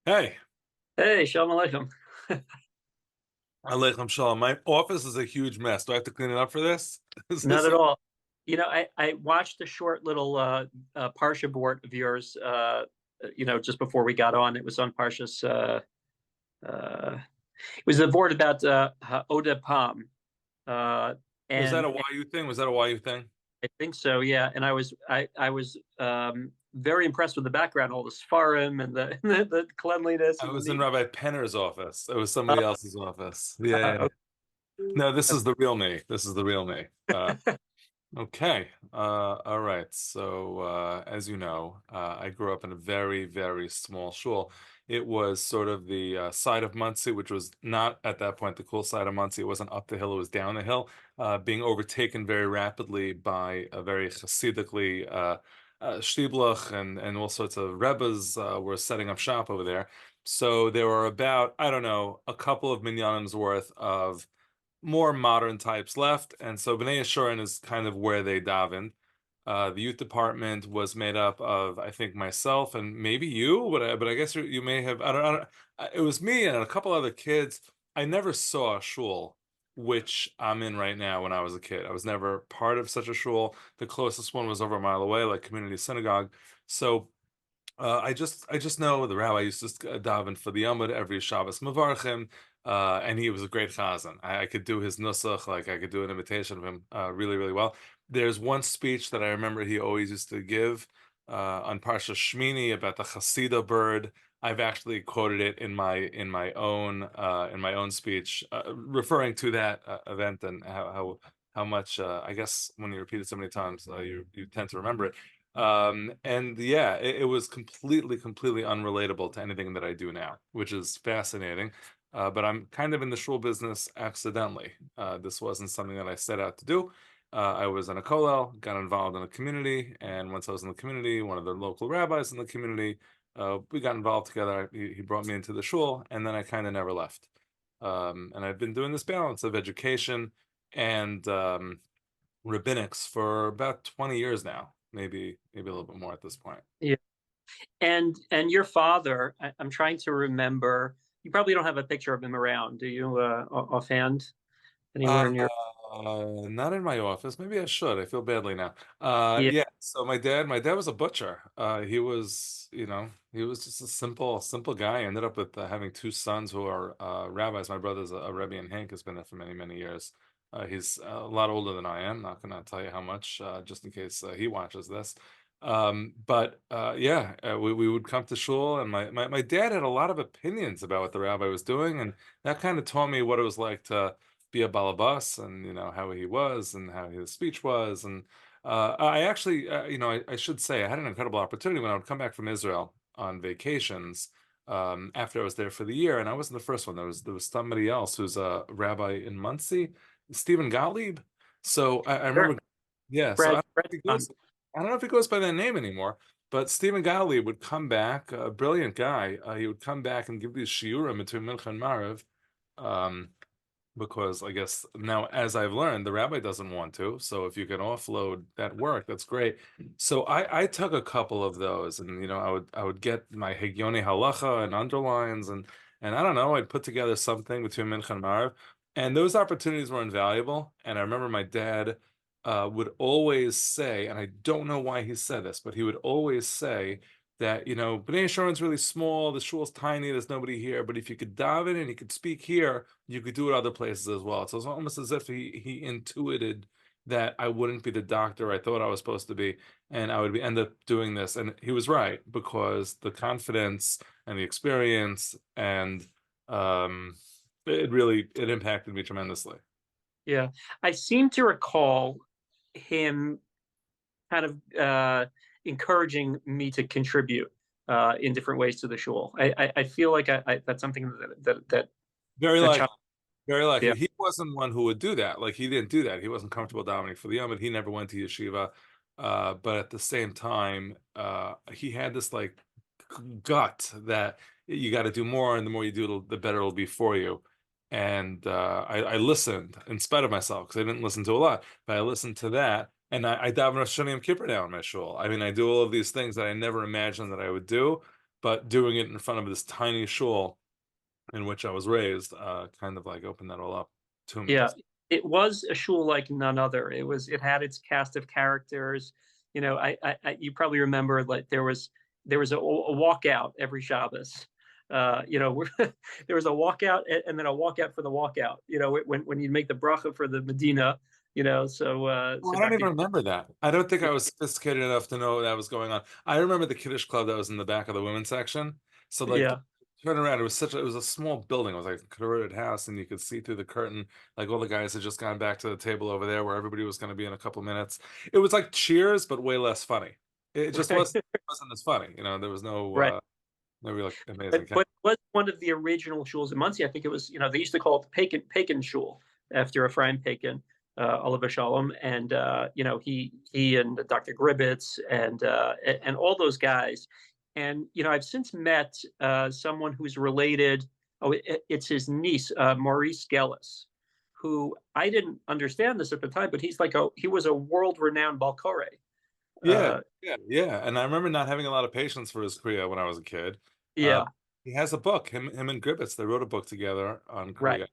Hey, Hey, Shalom Aleichem. Aleichem Shalom. My office is a huge mess. Do I have to clean it up for this? Is Not this at all. I watched a short little Parsha board of yours, just before we got on. It was on Parsha's, it was a board about Oda Palm. Uh, was that and, a and YU thing? Was that a YU thing? I think so, yeah. And I was very impressed with the background, all the Sfarim and the, the cleanliness I and the was in neat. Rabbi Penner's office. It was Uh, somebody else's office. Yeah. No, this is the real me. This is the real me. Okay. All right. So, as you know, I grew up in a very, very small shul. It was sort of the side of Muncie, which was not at that point the cool side of Muncie. It wasn't up the hill, it was down the hill, being overtaken very rapidly by a very Hasidically Shtiblach and all sorts of Rebbes were setting up shop over there. So there were about, I don't know, a couple of minyanims worth of more modern types left, and so Bnei Yeshurun is kind of where they davened. The youth department was made up of, I think, myself and maybe you, but I guess you may have. I don't. It was me and a couple other kids. I never saw a shul, which I'm in right now. When I was a kid, I was never part of such a shul. The closest one was over a mile away, like community synagogue. So I just know the rabbi used to daven for the Yamud every Shabbos Mavarchim, and he was a great chazan. I could do his nusach, like I could do an imitation of him, really, really well. There's one speech that I remember he always used to give on Parsha Shmini about the Hasidah bird. I've actually quoted it in my own speech, referring to that event and how much I guess when you repeat it so many times, you tend to remember it. And yeah, it was completely unrelatable to anything that I do now, which is fascinating. But I'm kind of in the shul business accidentally. This wasn't something that I set out to do. I was in a kollel, got involved in a community, and once I was in the community, one of the local rabbis in the community, we got involved together. He brought me into the shul, and then I kind of never left. And I've been doing this balance of education and rabbinics for about 20 years now, maybe a little bit more at this point. Yeah. And your father, I'm trying to remember. You probably don't have a picture of him around, do you, offhand? Uh, Anywhere in your Not in my office. Maybe I should. I feel badly now. Yeah. Yeah. So my dad was a butcher. He was just a simple guy. Ended up with having two sons who are rabbis. My brother's a Rebbe, and Hank has been there for many, many years. He's a lot older than I am. Not gonna tell you how much, just in case he watches this. But yeah, we would come to shul, and my dad had a lot of opinions about what the rabbi was doing, and that kind of taught me what it was like to be a balabas and how he was and how his speech was. And I actually I should say I had an incredible opportunity when I would come back from Israel on vacations, after I was there for the year, and I wasn't the first one. There was somebody else who's a rabbi in Muncie, Stephen Gottlieb. So I Sure. remember, yeah, so Brad, Brad John. I don't know if he goes by that name anymore, but Stephen Gottlieb would come back, a brilliant guy. He would come back and give these shiurim between Mincha and Maariv. Um, because I guess now, as I've learned, the rabbi doesn't want to. So if you can offload that work, that's great. So I took a couple of those, and I would get my Higyoni Halacha and underlines, and I don't know, I'd put together something between Mincha and Maariv, and those opportunities were invaluable. And I remember my dad would always say, and I don't know why he said this, but he would always say that, Bnei Yeshurun's really small, the shul's tiny, there's nobody here, but if you could dive in and you could speak here, you could do it other places as well. So it's almost as if he intuited that I wouldn't be the doctor I thought I was supposed to be, and I would end up doing this. And he was right, because the confidence and the experience and it impacted me tremendously. Yeah. I seem to recall him kind of encouraging me to contribute in different ways to the shul. I feel like that's something that Very a likely. child. Very Yeah. likely. He wasn't one who would do that. Like, he didn't do that. He wasn't comfortable dominating for the Yom, he never went to yeshiva. But at the same time, he had this like gut that you got to do more, and the more you do, the better it'll be for you. And I listened in spite of myself, because I didn't listen to a lot, but I listened to that. And I daven Rosh Hashanah Yom Kippur now in my shul. I mean, I do all of these things that I never imagined that I would do. but doing it in front of this tiny shul in which I was raised, kind of like opened that all up to me. Yeah, it was a shul like none other. It had its cast of characters. You probably remember, like, there was a walkout every Shabbos. There was a walkout, and then a walkout for the walkout. When you make the bracha for the Medina. So Well, I don't even Dr. remember that. I don't think I was sophisticated enough to know that was going on. I remember the Kiddush Club that was in the back of the women's section. So like Yeah, turn around, it was a small building. It was like a converted house, and you could see through the curtain, like all the guys had just gone back to the table over there where everybody was going to be in a couple minutes. It was like Cheers, but way less funny. It just right, wasn't as funny. There was right. no real amazing But it was one of the original shuls in Muncie. I think it was, they used to call it the Pagan shul after Ephraim Pagan, Oliver Shalom, and he and Dr. Gribbets and all those guys. And I've since met someone who's related. Oh, it's his niece, Maurice Gellis, who I didn't understand this at the time, but he was a world renowned Balkare. Yeah, Uh, yeah. And I remember not having a lot of patience for his Kriya when I was a kid. Uh, yeah, he has a book, him and Gribbets, they wrote a book together on right. Kriya.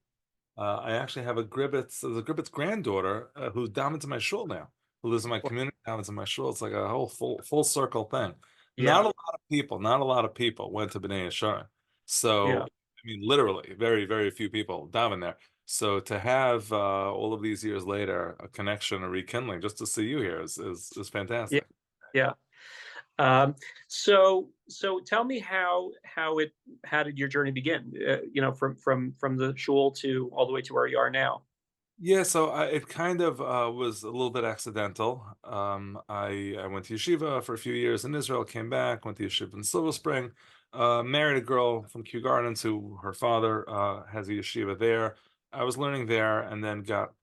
I actually have there's a Gribbets granddaughter who's down into my shul now, who lives in my community, down into my shul. It's like a whole full circle thing. Not Yeah, a lot of people, not a lot of people went to Bnei Yesharim. So, yeah. I mean, literally, very, very few people down there. So to have all of these years later a connection, a rekindling, just to see you here is Yeah, fantastic. yeah. So tell me how did your journey begin? From the shul to all the way to where you are now. Yeah, so it kind of was a little bit accidental. I went to yeshiva for a few years in Israel, came back, went to yeshiva in Silver Spring, married a girl from Kew Gardens who her father has a yeshiva there. I was learning there, and then got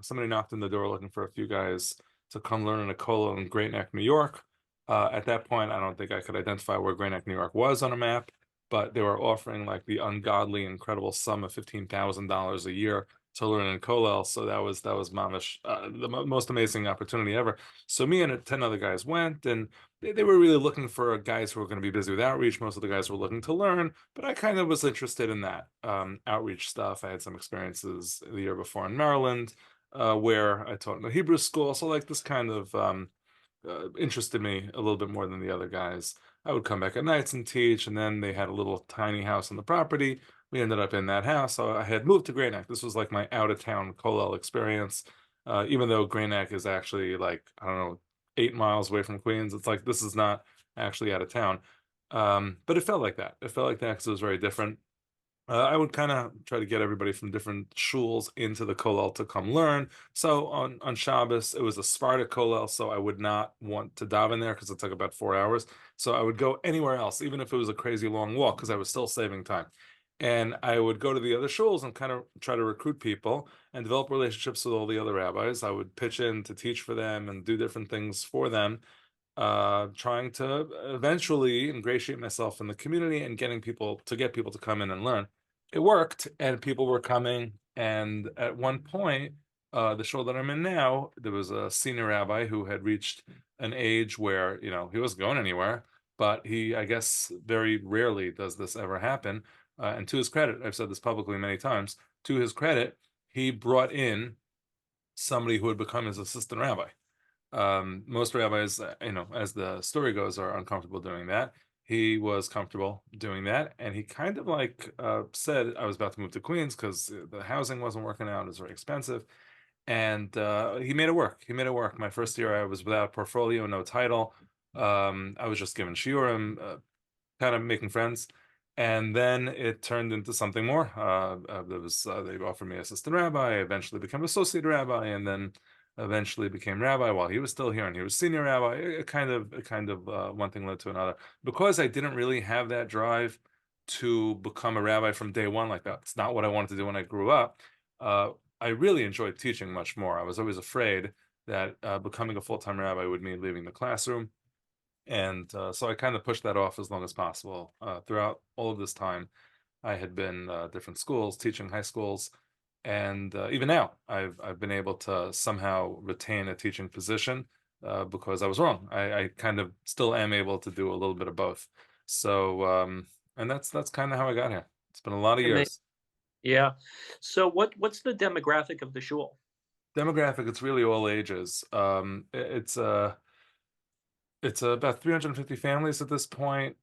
somebody knocked on the door looking for a few guys to come learn in a kollel in Great Neck, New York. At that point, I don't think I could identify where Great Neck, New York was on a map, but they were offering like the ungodly, incredible sum of $15,000 a year to learn in Kollel. So that was mamish the most amazing opportunity ever. So me and 10 other guys went, and they were really looking for guys who were going to be busy with outreach. Most of the guys were looking to learn, but I kind of was interested in that outreach stuff. I had some experiences the year before in Maryland, where I taught in a Hebrew school. So like this kind of interested me a little bit more than the other guys. I would come back at nights and teach, and then they had a little tiny house on the property. We ended up in that house. So I had moved to Great Neck. This was like my out of town Kollel experience. Even though Great Neck is actually like, I don't know, 8 miles away from Queens, it's like this is not actually out of town. But it felt like that. It felt like that because it was very different. I would kind of try to get everybody from different shuls into the kollel to come learn. So on Shabbos, it was a Sparta kollel, so I would not want to daven there because it took about 4 hours. So I would go anywhere else, even if it was a crazy long walk, because I was still saving time. And I would go to the other shuls and kind of try to recruit people and develop relationships with all the other rabbis. I would pitch in to teach for them and do different things for them, trying to eventually ingratiate myself in the community and get people to come in and learn. It worked, and people were coming. And at one point, the shul that I'm in now, there was a senior rabbi who had reached an age where, he wasn't going anywhere, but I guess, very rarely does this ever happen. And to his credit, I've said this publicly many times, to his credit, he brought in somebody who had become his assistant rabbi. Most rabbis, as the story goes, are uncomfortable doing that. He was comfortable doing that, and he kind of like said, I was about to move to Queens because the housing wasn't working out, it was very expensive, and he made it work. He made it work. My first year, I was without a portfolio, no title. I was just given shiurim, kind of making friends. And then it turned into something more. They offered me assistant rabbi. I eventually became associate rabbi, and then eventually became rabbi while he was still here, and he was senior rabbi. It kind of one thing led to another. Because I didn't really have that drive to become a rabbi from day one like that. It's not what I wanted to do when I grew up. Uh, I really enjoyed teaching much more. I was always afraid that becoming a full-time rabbi would mean leaving the classroom. And so I kind of pushed that off as long as possible. Throughout all of this time, I had been different schools, teaching high schools, and even now, I've been able to somehow retain a teaching position because I was wrong. I kind of still am able to do a little bit of both. So, and that's kind of how I got here. It's been a lot of And they, years. yeah. So what's the demographic of the shul? Demographic, it's really all ages. It's about 350 families at this point.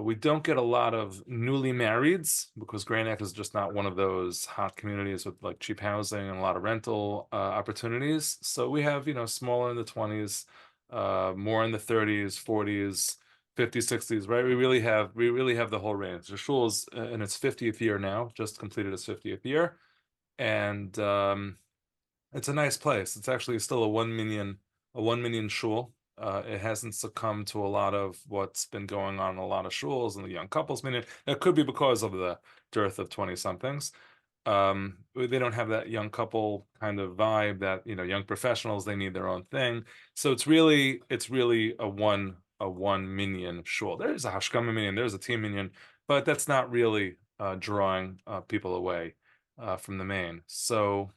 We don't get a lot of newly marrieds because Grand Neck is just not one of those hot communities with like cheap housing and a lot of rental opportunities. So we have, smaller in the 20s, more in the 30s, 40s, 50s, 60s, right? We really have the whole range. The shul's in its 50th year now, just completed its 50th year. And it's a nice place. It's actually still a 1 million shul. It hasn't succumbed to a lot of what's been going on in a lot of shuls and the young couples minute. That could be because of the dearth of 20 somethings. They don't have that young couple kind of vibe that, young professionals, they need their own thing. So it's really a one minyan shul. There's a hashkama minyan, there's a team minyan, but that's not really drawing people away from the main. So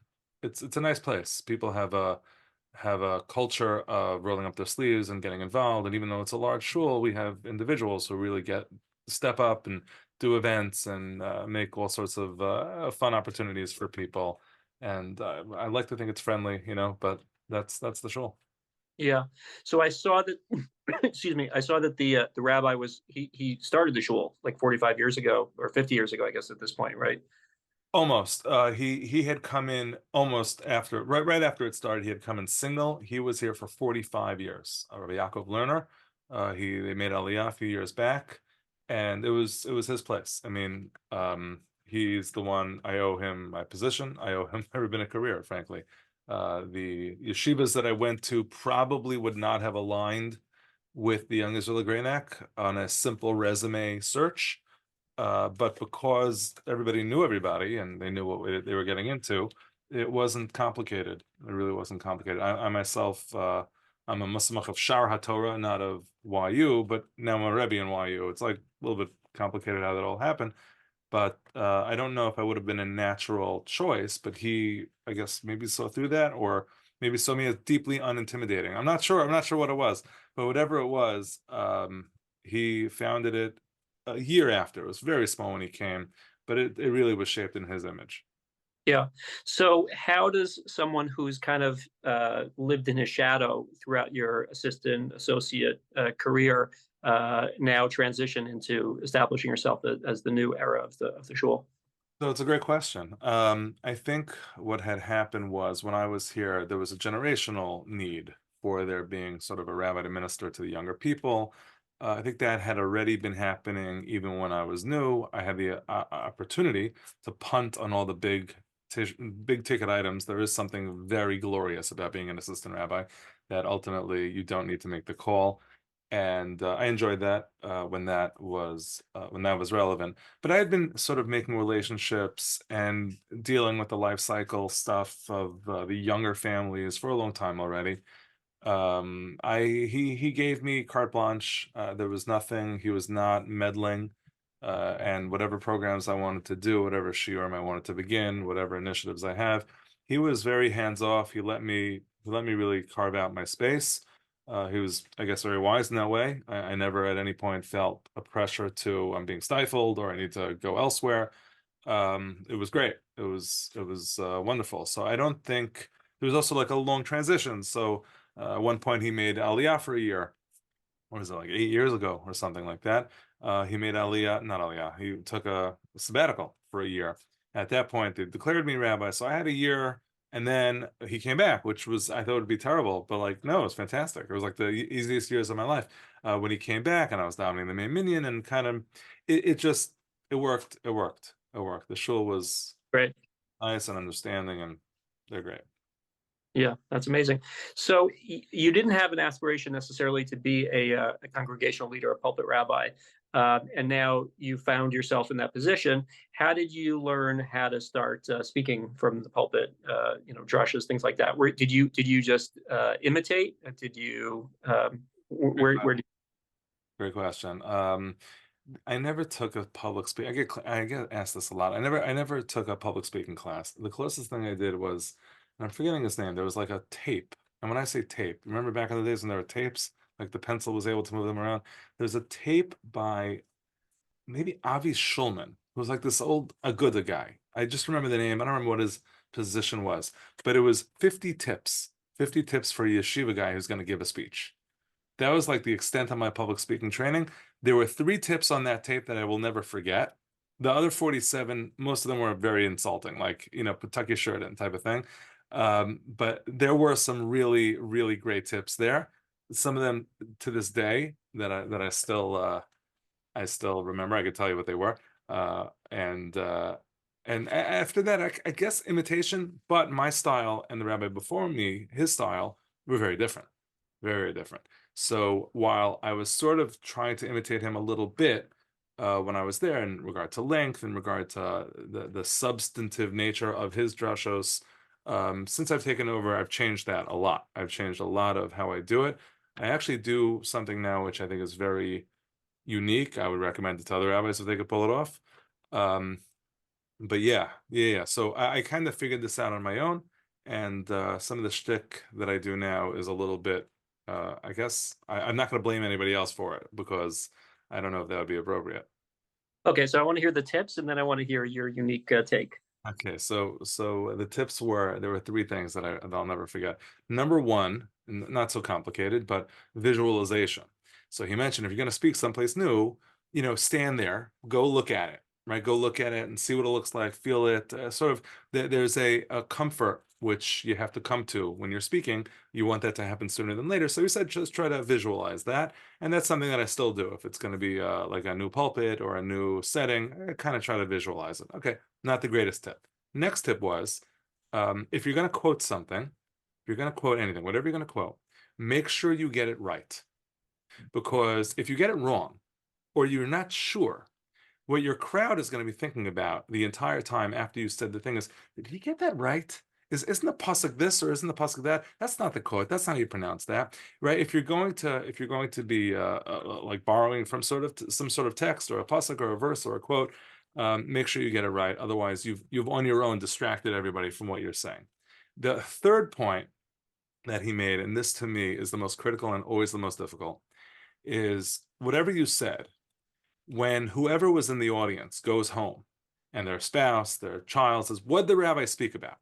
it's a nice place. People have a culture of rolling up their sleeves and getting involved. And even though it's a large shul, we have individuals who really get step up and do events and make all sorts of fun opportunities for people. And I like to think it's friendly, but that's the shul. Yeah. So I saw that excuse me, I saw that the rabbi was he started the shul like 45 years ago or 50 years ago, I guess at this point, right? Almost. He had come in almost after, right after it started. He had come in single. He was here for 45 years. Rabbi Yaakov Lerner. They made Aliyah a few years back, and it was his place. I mean, he's the one. I owe him my position. I owe him my rabbinic career, frankly. The yeshivas that I went to probably would not have aligned with the Young Israel Greyneck on a simple resume search. But because everybody knew everybody and they knew what they were getting into, it wasn't complicated. It really wasn't complicated. I myself, I'm a Muslimach of Shar HaTorah, not of YU, but now I'm a Rebbe in YU. It's like a little bit complicated how that all happened. But I don't know if I would have been a natural choice, but he, I guess, maybe saw through that or maybe saw me as deeply unintimidating. I'm not sure. I'm not sure what it was, but whatever it was, he founded it a year after. It was very small when he came, but it really was shaped in his image. Yeah. So how does someone who's kind of lived in his shadow throughout your assistant associate career now transition into establishing yourself as the new era of the shul? So it's a great question. I think what had happened was when I was here, there was a generational need for there being sort of a rabbi to minister to the younger people. I think that had already been happening even when I was new. I had the opportunity to punt on all the big ticket items. There is something very glorious about being an assistant rabbi that ultimately you don't need to make the call. And I enjoyed that when that was relevant. But I had been sort of making relationships and dealing with the life cycle stuff of the younger families for a long time already. He gave me carte blanche. There was nothing. He was not meddling, and whatever programs I wanted to do, whatever shiurim I wanted to begin, whatever initiatives I have, he was very hands off. He let me really carve out my space. He was, I guess, very wise in that way. I never at any point felt a pressure to I'm being stifled or I need to go elsewhere. It was great. It was wonderful. So I don't think there was also like a long transition. So at one point he made Aliyah for a year. What was it, like 8 years ago or something like that? He made Aliyah, not Aliyah. He took a sabbatical for a year. At that point, they declared me rabbi. So I had a year, and then he came back, which was I thought would be terrible, but like no, it was fantastic. It was like the easiest years of my life when he came back, and I was dominating the main minion, and kind of it just it worked. It worked. It worked. The shul was Right. nice and understanding, and they're great. Yeah, that's amazing. So you didn't have an aspiration necessarily to be a congregational leader, a pulpit rabbi, and now you found yourself in that position. How did you learn how to start speaking from the pulpit? Drushes, things like that. Did you just imitate? Did you Great where did Great question. I never took a public speak. I get asked this a lot. I never took a public speaking class. The closest thing I did was, and I'm forgetting his name. There was like a tape, and when I say tape, remember back in the days when there were tapes, Like the pencil was able to move them around. There's a tape by maybe Avi Schulman, who was like this old Aguda guy. I just remember the name. I don't remember what his position was, but it was 50 tips for a yeshiva guy who's going to give a speech. That was like the extent of my public speaking training. There were three tips on that tape that I will never forget. The other 47, most of them were very insulting, like, put tuck your shirt in type of thing. But there were some really, really great tips there. Some of them to this day that I still remember. I could tell you what they were. And after that, I guess imitation, but my style and the rabbi before me, his style, were very different, very different. So while I was sort of trying to imitate him a little bit when I was there in regard to length, in regard to the substantive nature of his drashos, since I've taken over, I've changed that a lot. I've changed a lot of how I do it. I actually do something now which I think is very unique. I would recommend it to other rabbis if they could pull it off. Um, but yeah. So I kind of figured this out on my own, and some of the shtick that I do now is a little bit. I guess I'm not going to blame anybody else for it because I don't know if that would be appropriate. Okay, so I want to hear the tips, and then I want to hear your unique take. Okay, so the tips were there were three things that I'll never forget. Number one, not so complicated, but visualization. So he mentioned if you're going to speak someplace new, stand there, go look at it, right? Go look at it and see what it looks like, feel it. Sort of, there's a comfort which you have to come to when you're speaking. You want that to happen sooner than later. So he said just try to visualize that, and that's something that I still do. If it's going to be like a new pulpit or a new setting, I kind of try to visualize it. Okay, not the greatest tip. Next tip was if you're going to quote something, if you're going to quote anything, whatever you're going to quote, make sure you get it right. Because if you get it wrong or you're not sure, what your crowd is going to be thinking about the entire time after you said the thing is, did he get that right? Isn't the pasuk this or isn't the pasuk that? That's not the quote. That's not how you pronounce that, right? If you're going to be like borrowing from some sort of text or a pasuk or a verse or a quote, make sure you get it right. Otherwise, you've on your own distracted everybody from what you're saying. The third point that he made, and this to me is the most critical and always the most difficult, is whatever you said when whoever was in the audience goes home and their spouse, their child says, "What did the rabbi speak about?"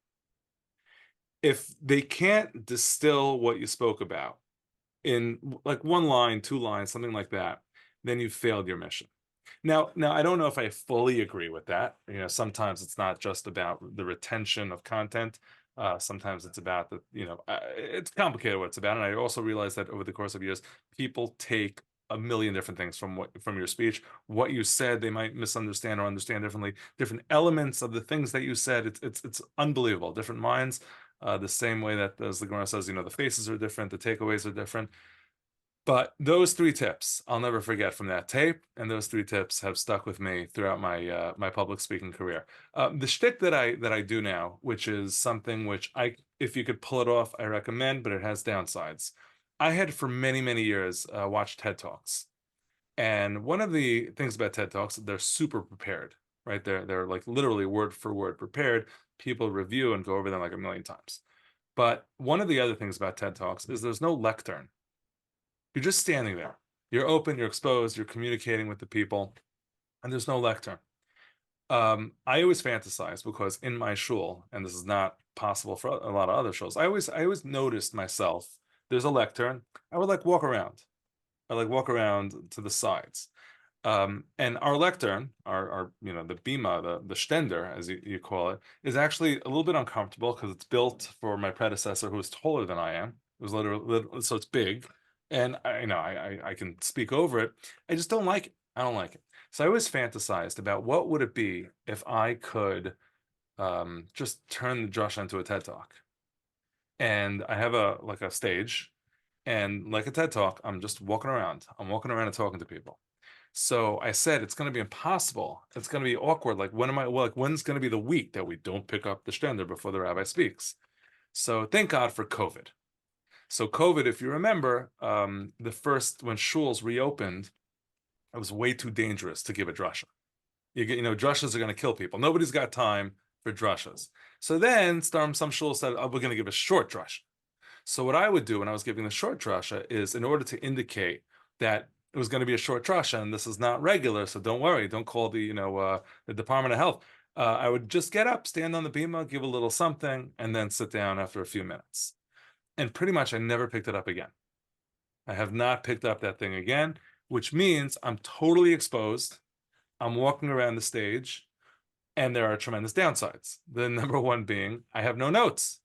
If they can't distill what you spoke about in like one line, two lines, something like that, then you've failed your mission. Now, I don't know if I fully agree with that. Sometimes it's not just about the retention of content. Sometimes it's about it's complicated what it's about. And I also realize that over the course of years, people take a million different things from your speech. What you said, they might misunderstand or understand differently. Different elements of the things that you said, it's unbelievable. Different minds, the same way that as the Gemara says, the faces are different, the takeaways are different. But those three tips I'll never forget from that tape, and those three tips have stuck with me throughout my public speaking career. The shtick that I do now, which is something which if you could pull it off, I recommend, but it has downsides. I had for many many years watched TED Talks, and one of the things about TED Talks, they're super prepared, right? They're like literally word for word prepared. People review and go over them like a million times. But one of the other things about TED Talks is there's no lectern. You're just standing there. You're open, you're exposed, you're communicating with the people, and there's no lectern. I always fantasize because in my shul, and this is not possible for a lot of other shuls, I always noticed myself. There's a lectern. I would like walk around. I like walk around to the sides. And our lectern, our the bima, the stender, as you call it, is actually a little bit uncomfortable because it's built for my predecessor who is taller than I am. It was literally so it's big, and I can speak over it. I just don't like it. I don't like it. So I always fantasized about what would it be if I could just turn the drush into a TED Talk. And I have a stage, and like a TED Talk, I'm just walking around. I'm walking around and talking to people. So I said it's going to be impossible. It's going to be awkward. Like when's going to be the week that we don't pick up the stender before the rabbi speaks? So thank God for COVID. So COVID, if you remember, the first when shuls reopened, it was way too dangerous to give a drasha. Drushas are going to kill people. Nobody's got time for drushas. So then some shuls said, "Oh, we're going to give a short drush." So what I would do when I was giving the short drasha is, in order to indicate that it was going to be a short drasha and this is not regular, so don't worry, don't call the Department of Health. I would just get up, stand on the bima, give a little something, and then sit down after a few minutes. And pretty much I never picked it up again. I have not picked up that thing again, which means I'm totally exposed. I'm walking around the stage, and there are tremendous downsides. The number one being I have no notes,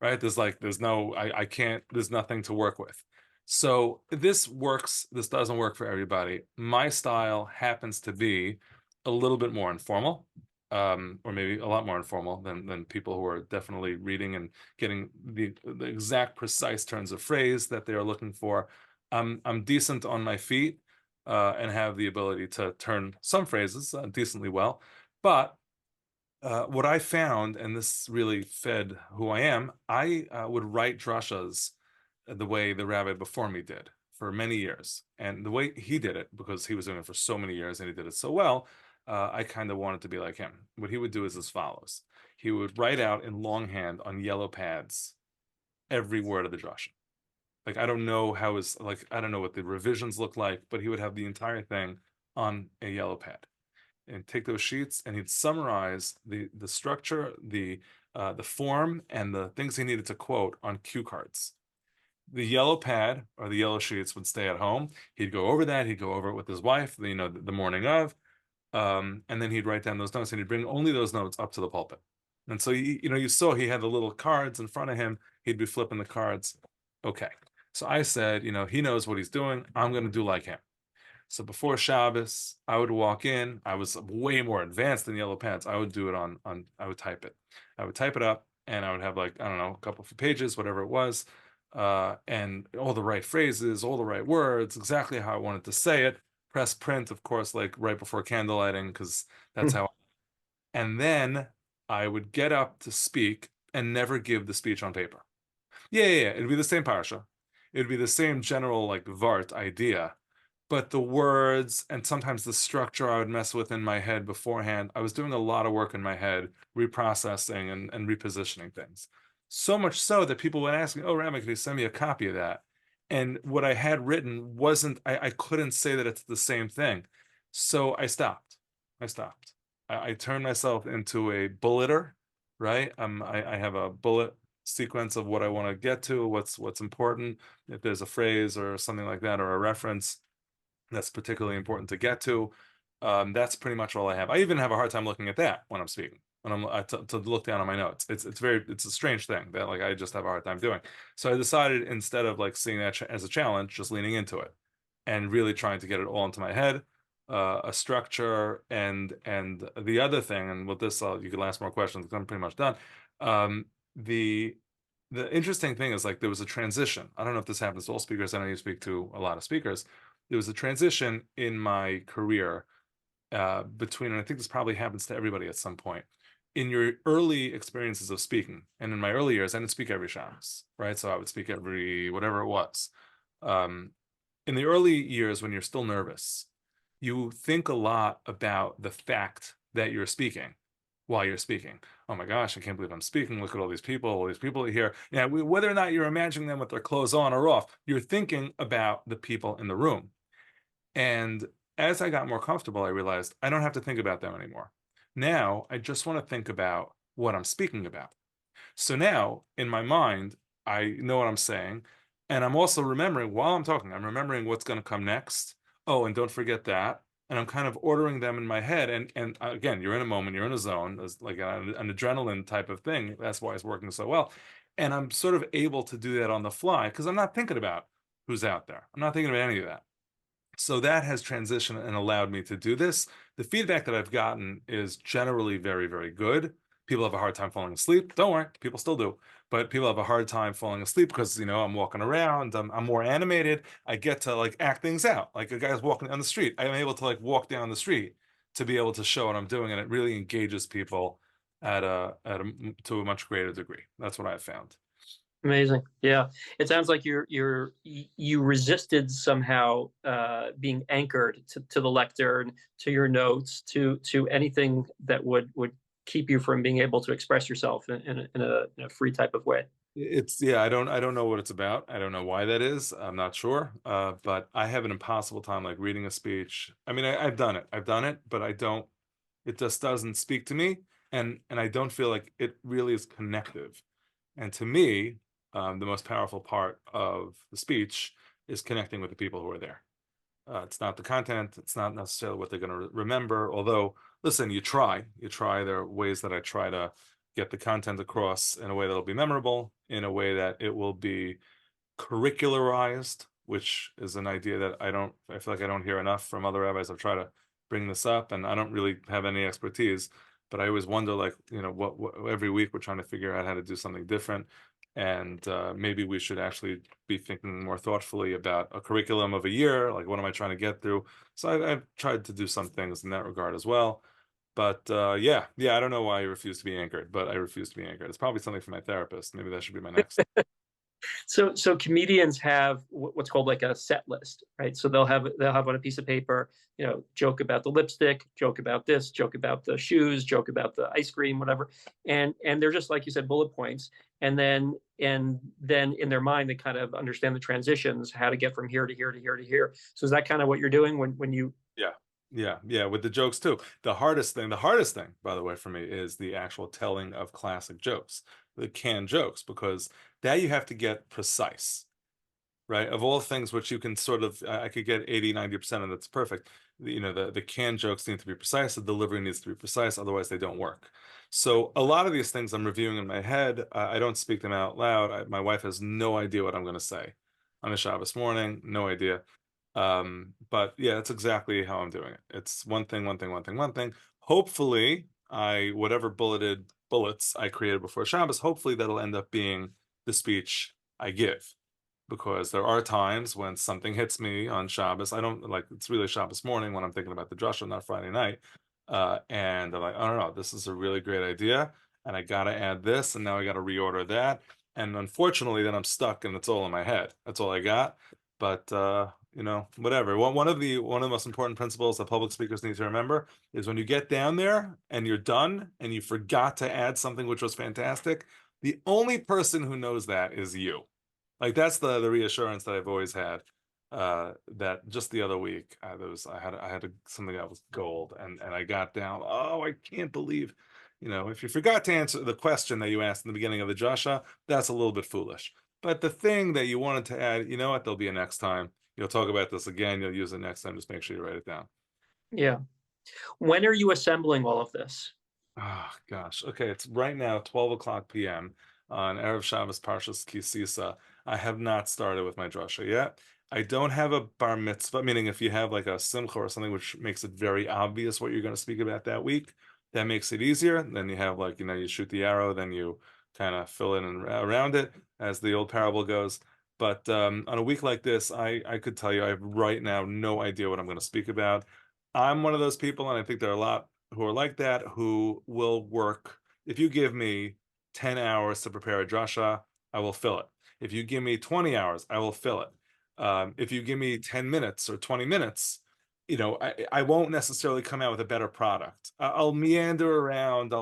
right? I can't, there's nothing to work with. So this works, this doesn't work for everybody. My style happens to be a little bit more informal, or maybe a lot more informal than people who are definitely reading and getting the exact precise turns of phrase that they are looking for. I'm decent on my feet, and have the ability to turn some phrases decently well, but what I found, and this really fed who I am, I would write drashas the way the rabbi before me did for many years. And the way he did it, because he was doing it for so many years and he did it so well, I kind of wanted to be like him. What he would do is as follows. He would write out in longhand on yellow pads every word of the drasha. Like, I don't know how his, like, I don't know what the revisions look like, but he would have the entire thing on a yellow pad and take those sheets, and he'd summarize the structure, the form, and the things he needed to quote on cue cards. The yellow pad or the yellow sheets would stay at home. He'd go over that. He'd go over it with his wife, the morning of, and then he'd write down those notes, and he'd bring only those notes up to the pulpit. And so you saw he had the little cards in front of him. He'd be flipping the cards. Okay. So I said, he knows what he's doing. I'm going to do like him. So before Shabbos, I would walk in. I was way more advanced than Yellow Pants. I would do it I would type it. I would type it up, and I would have, like, I don't know, a couple of pages, whatever it was, and all the right phrases, all the right words, exactly how I wanted to say it. Press print, of course, like right before candlelighting, because that's how. And then I would get up to speak and never give the speech on paper. Yeah. It'd be the same parsha. It'd be the same general, like, Vart idea, but the words and sometimes the structure I would mess with in my head beforehand. I was doing a lot of work in my head, reprocessing and repositioning things. So much so that people would ask me, "Oh, Rabbi, could you send me a copy of that?" And what I had written wasn't, I couldn't say that it's the same thing. So I stopped. I turned myself into a bulleter, right? I have a bullet sequence of what I want to get to, what's important. If there's a phrase or something like that, or a reference that's particularly important to get to, that's pretty much all I have. I even have a hard time looking at that when I'm speaking, when to look down on my notes. It's a strange thing that, like, I just have a hard time doing. So I decided, instead of like seeing that as a challenge, just leaning into it and really trying to get it all into my head, a structure, and the other thing. And with this, you can ask more questions because I'm pretty much done. Um, the the interesting thing is, like, there was a transition. I don't know if this happens to all speakers. I know you speak to a lot of speakers. There was a transition in my career, between, and I think this probably happens to everybody at some point, in your early experiences of speaking. And in my early years, I didn't speak every Shabbos, right? So I would speak every whatever it was. Um, in the early years, when you're still nervous, you think a lot about the fact that you're speaking while you're speaking. Oh my gosh, I can't believe I'm speaking. Look at all these people are here. Yeah, whether or not you're imagining them with their clothes on or off, you're thinking about the people in the room. And as I got more comfortable, I realized I don't have to think about them anymore. Now I just want to think about what I'm speaking about. So now, in my mind, I know what I'm saying. And I'm also remembering, while I'm talking, I'm remembering what's going to come next. Oh, and don't forget that. And I'm kind of ordering them in my head. And again, you're in a moment, you're in a zone. It's like an adrenaline type of thing. That's why it's working so well. And I'm sort of able to do that on the fly because I'm not thinking about who's out there. I'm not thinking about any of that. So that has transitioned and allowed me to do this. The feedback that I've gotten is generally very, very good. People have a hard time falling asleep. Don't worry, people still do. But people have a hard time falling asleep because, I'm walking around, I'm more animated. I get to, like, act things out. Like a guy's walking down the street. I'm able to, like, walk down the street to be able to show what I'm doing. And it really engages people to a much greater degree. That's what I've found. Amazing. Yeah. It sounds like you resisted somehow being anchored to the lectern, to your notes, to anything that would keep you from being able to express yourself in a free type of way. It's yeah, I don't know what it's about. I don't know why that is. I'm not sure. But I have an impossible time like reading a speech. I mean, I've done it. I've done it, but I don't it just doesn't speak to me, and I don't feel like it really is connective. And to me, the most powerful part of the speech is connecting with the people who are there. It's not the content. It's not necessarily what they're going to remember. Although, listen, you try. You try. There are ways that I try to get the content across in a way that'll be memorable, in a way that it will be curricularized, which is an idea that I feel like I don't hear enough from other rabbis. I've tried to bring this up, and I don't really have any expertise, but I always wonder, like, what every week we're trying to figure out how to do something different. And maybe we should actually be thinking more thoughtfully about a curriculum of a year. Like, what am I trying to get through? So I've tried to do some things in that regard as well. But yeah, I don't know why I refuse to be anchored, but I refuse to be anchored. It's probably something for my therapist. Maybe that should be my next. So comedians have what's called like a set list, right? So they'll have on a piece of paper, joke about the lipstick, joke about this, joke about the shoes, joke about the ice cream, whatever, and they're just like you said, bullet points, and then in their mind they kind of understand the transitions, how to get from here to here to here to here. So is that kind of what you're doing when you? Yeah. Yeah, with the jokes too. The hardest thing, by the way, for me is the actual telling of classic jokes, the canned jokes, because that you have to get precise, right? Of all things which you can sort of, I could get 80, 90% of that's perfect. The canned jokes need to be precise, the delivery needs to be precise, otherwise they don't work. So a lot of these things I'm reviewing in my head, I don't speak them out loud. My wife has no idea what I'm going to say on a Shabbos morning, no idea. But yeah, that's exactly how I'm doing it. It's one thing, one thing, one thing, one thing. Hopefully, whatever bulleted bullets I created before Shabbos, hopefully that'll end up being the speech I give, because there are times when something hits me on Shabbos. I don't like it's really Shabbos morning when I'm thinking about the drasha, not Friday night. And I'm like, I don't know, this is a really great idea, and I gotta add this, and now I gotta reorder that. And unfortunately, then I'm stuck and it's all in my head. That's all I got. But whatever. One of the most important principles that public speakers need to remember is when you get down there and you're done and you forgot to add something which was fantastic, the only person who knows that is you. Like that's the reassurance that I've always had. That just the other week, something that was gold, and I got down. Oh, I can't believe, if you forgot to answer the question that you asked in the beginning of the Joshua, that's a little bit foolish. But the thing that you wanted to add, you know what? There'll be a next time. You'll talk about this again. You'll use it next time. Just make sure you write it down. Yeah. When are you assembling all of this? Oh gosh. Okay, it's right now 12 o'clock p.m. on Erev Shabbos Parshas Kisisa. I have not started with my drasha yet. I don't have a bar mitzvah, meaning if you have like a simcha or something which makes it very obvious what you're going to speak about that week, that makes it easier. Then you have like, you shoot the arrow, then you kind of fill in and around it, as the old parable goes. But on a week like this, I could tell you I have right now no idea what I'm going to speak about. I'm one of those people, and I think there are a lot who are like that, who will work. If you give me 10 hours to prepare a drasha, I will fill it. If you give me 20 hours, I will fill it. If you give me 10 minutes or 20 minutes, I won't necessarily come out with a better product. I'll meander around.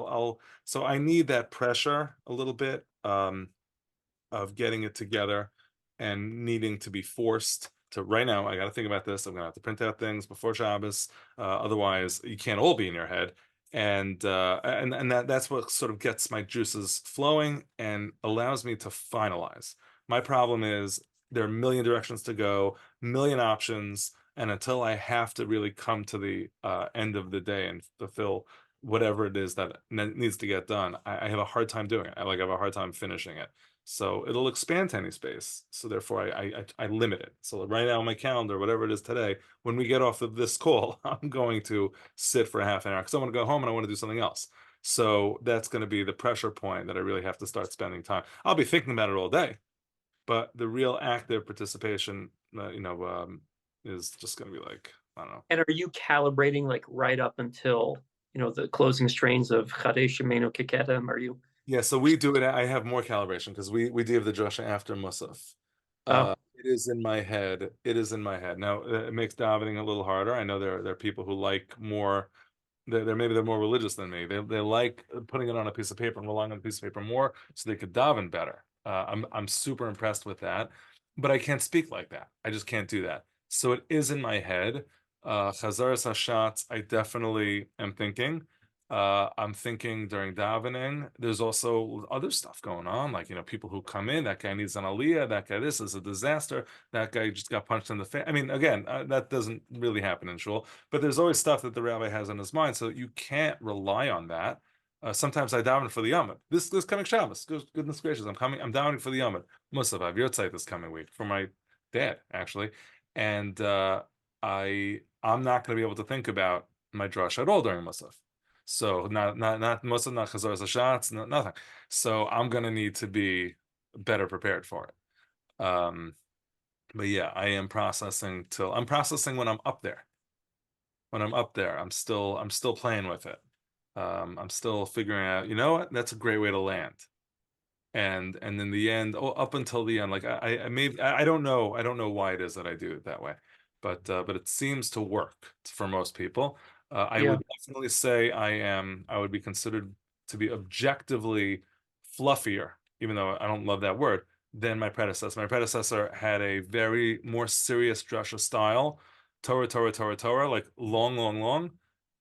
So I need that pressure a little bit. Of getting it together and needing to be forced to right now. I got to think about this. I'm gonna have to print out things before Shabbos. Otherwise, you can't all be in your head. And that's what sort of gets my juices flowing and allows me to finalize. My problem is there are a million directions to go, million options, and until I have to really come to the end of the day and fulfill whatever it is that needs to get done, I have a hard time doing it. I have a hard time finishing it. So it'll expand to any space. So therefore, I limit it. So right now on my calendar, whatever it is today, when we get off of this call, I'm going to sit for a half an hour because I want to go home and I want to do something else. So that's going to be the pressure point that I really have to start spending time. I'll be thinking about it all day, but the real active participation, is just going to be like, I don't know. And are you calibrating like right up until the closing strains of Chadesh Shemenu Keketem? Are you? Yeah, so we do it. I have more calibration because we do have the Joshua after Musaf. Oh, It is in my head. It is in my head. Now it makes davening a little harder. I know there are people who like more. They're more religious than me. They like putting it on a piece of paper and relying on a piece of paper more so they could daven better. I'm super impressed with that, but I can't speak like that. I just can't do that. So it is in my head. Chazaras Hashatz, I definitely am thinking. I'm thinking during davening. There's also other stuff going on, like people who come in. That guy needs an aliyah. That guy, this is a disaster. That guy just got punched in the face. I mean, again, that doesn't really happen in shul, but there's always stuff that the rabbi has in his mind, so you can't rely on that. Sometimes I daven for the Yamid. This coming Shabbos, goodness gracious, I'm davening for the Yamid. Musaf, I have Yurtzeit this coming week for my dad, actually, and I'm not going to be able to think about my drush at all during Musaf. So not Musaf, not Chazar Zashatz, nothing. So I'm going to need to be better prepared for it. But yeah, I'm processing when I'm up there. When I'm up there, I'm still playing with it. I'm still figuring out, you know what? That's a great way to land. And in the end, up until the end, like I don't know why it is that I do it that way, but it seems to work for most people. I Yeah. would definitely say I would be considered to be objectively fluffier, even though I don't love that word, than my predecessor. My predecessor had a very more serious drasha style, Torah, Torah, Torah, Torah, like long, long, long,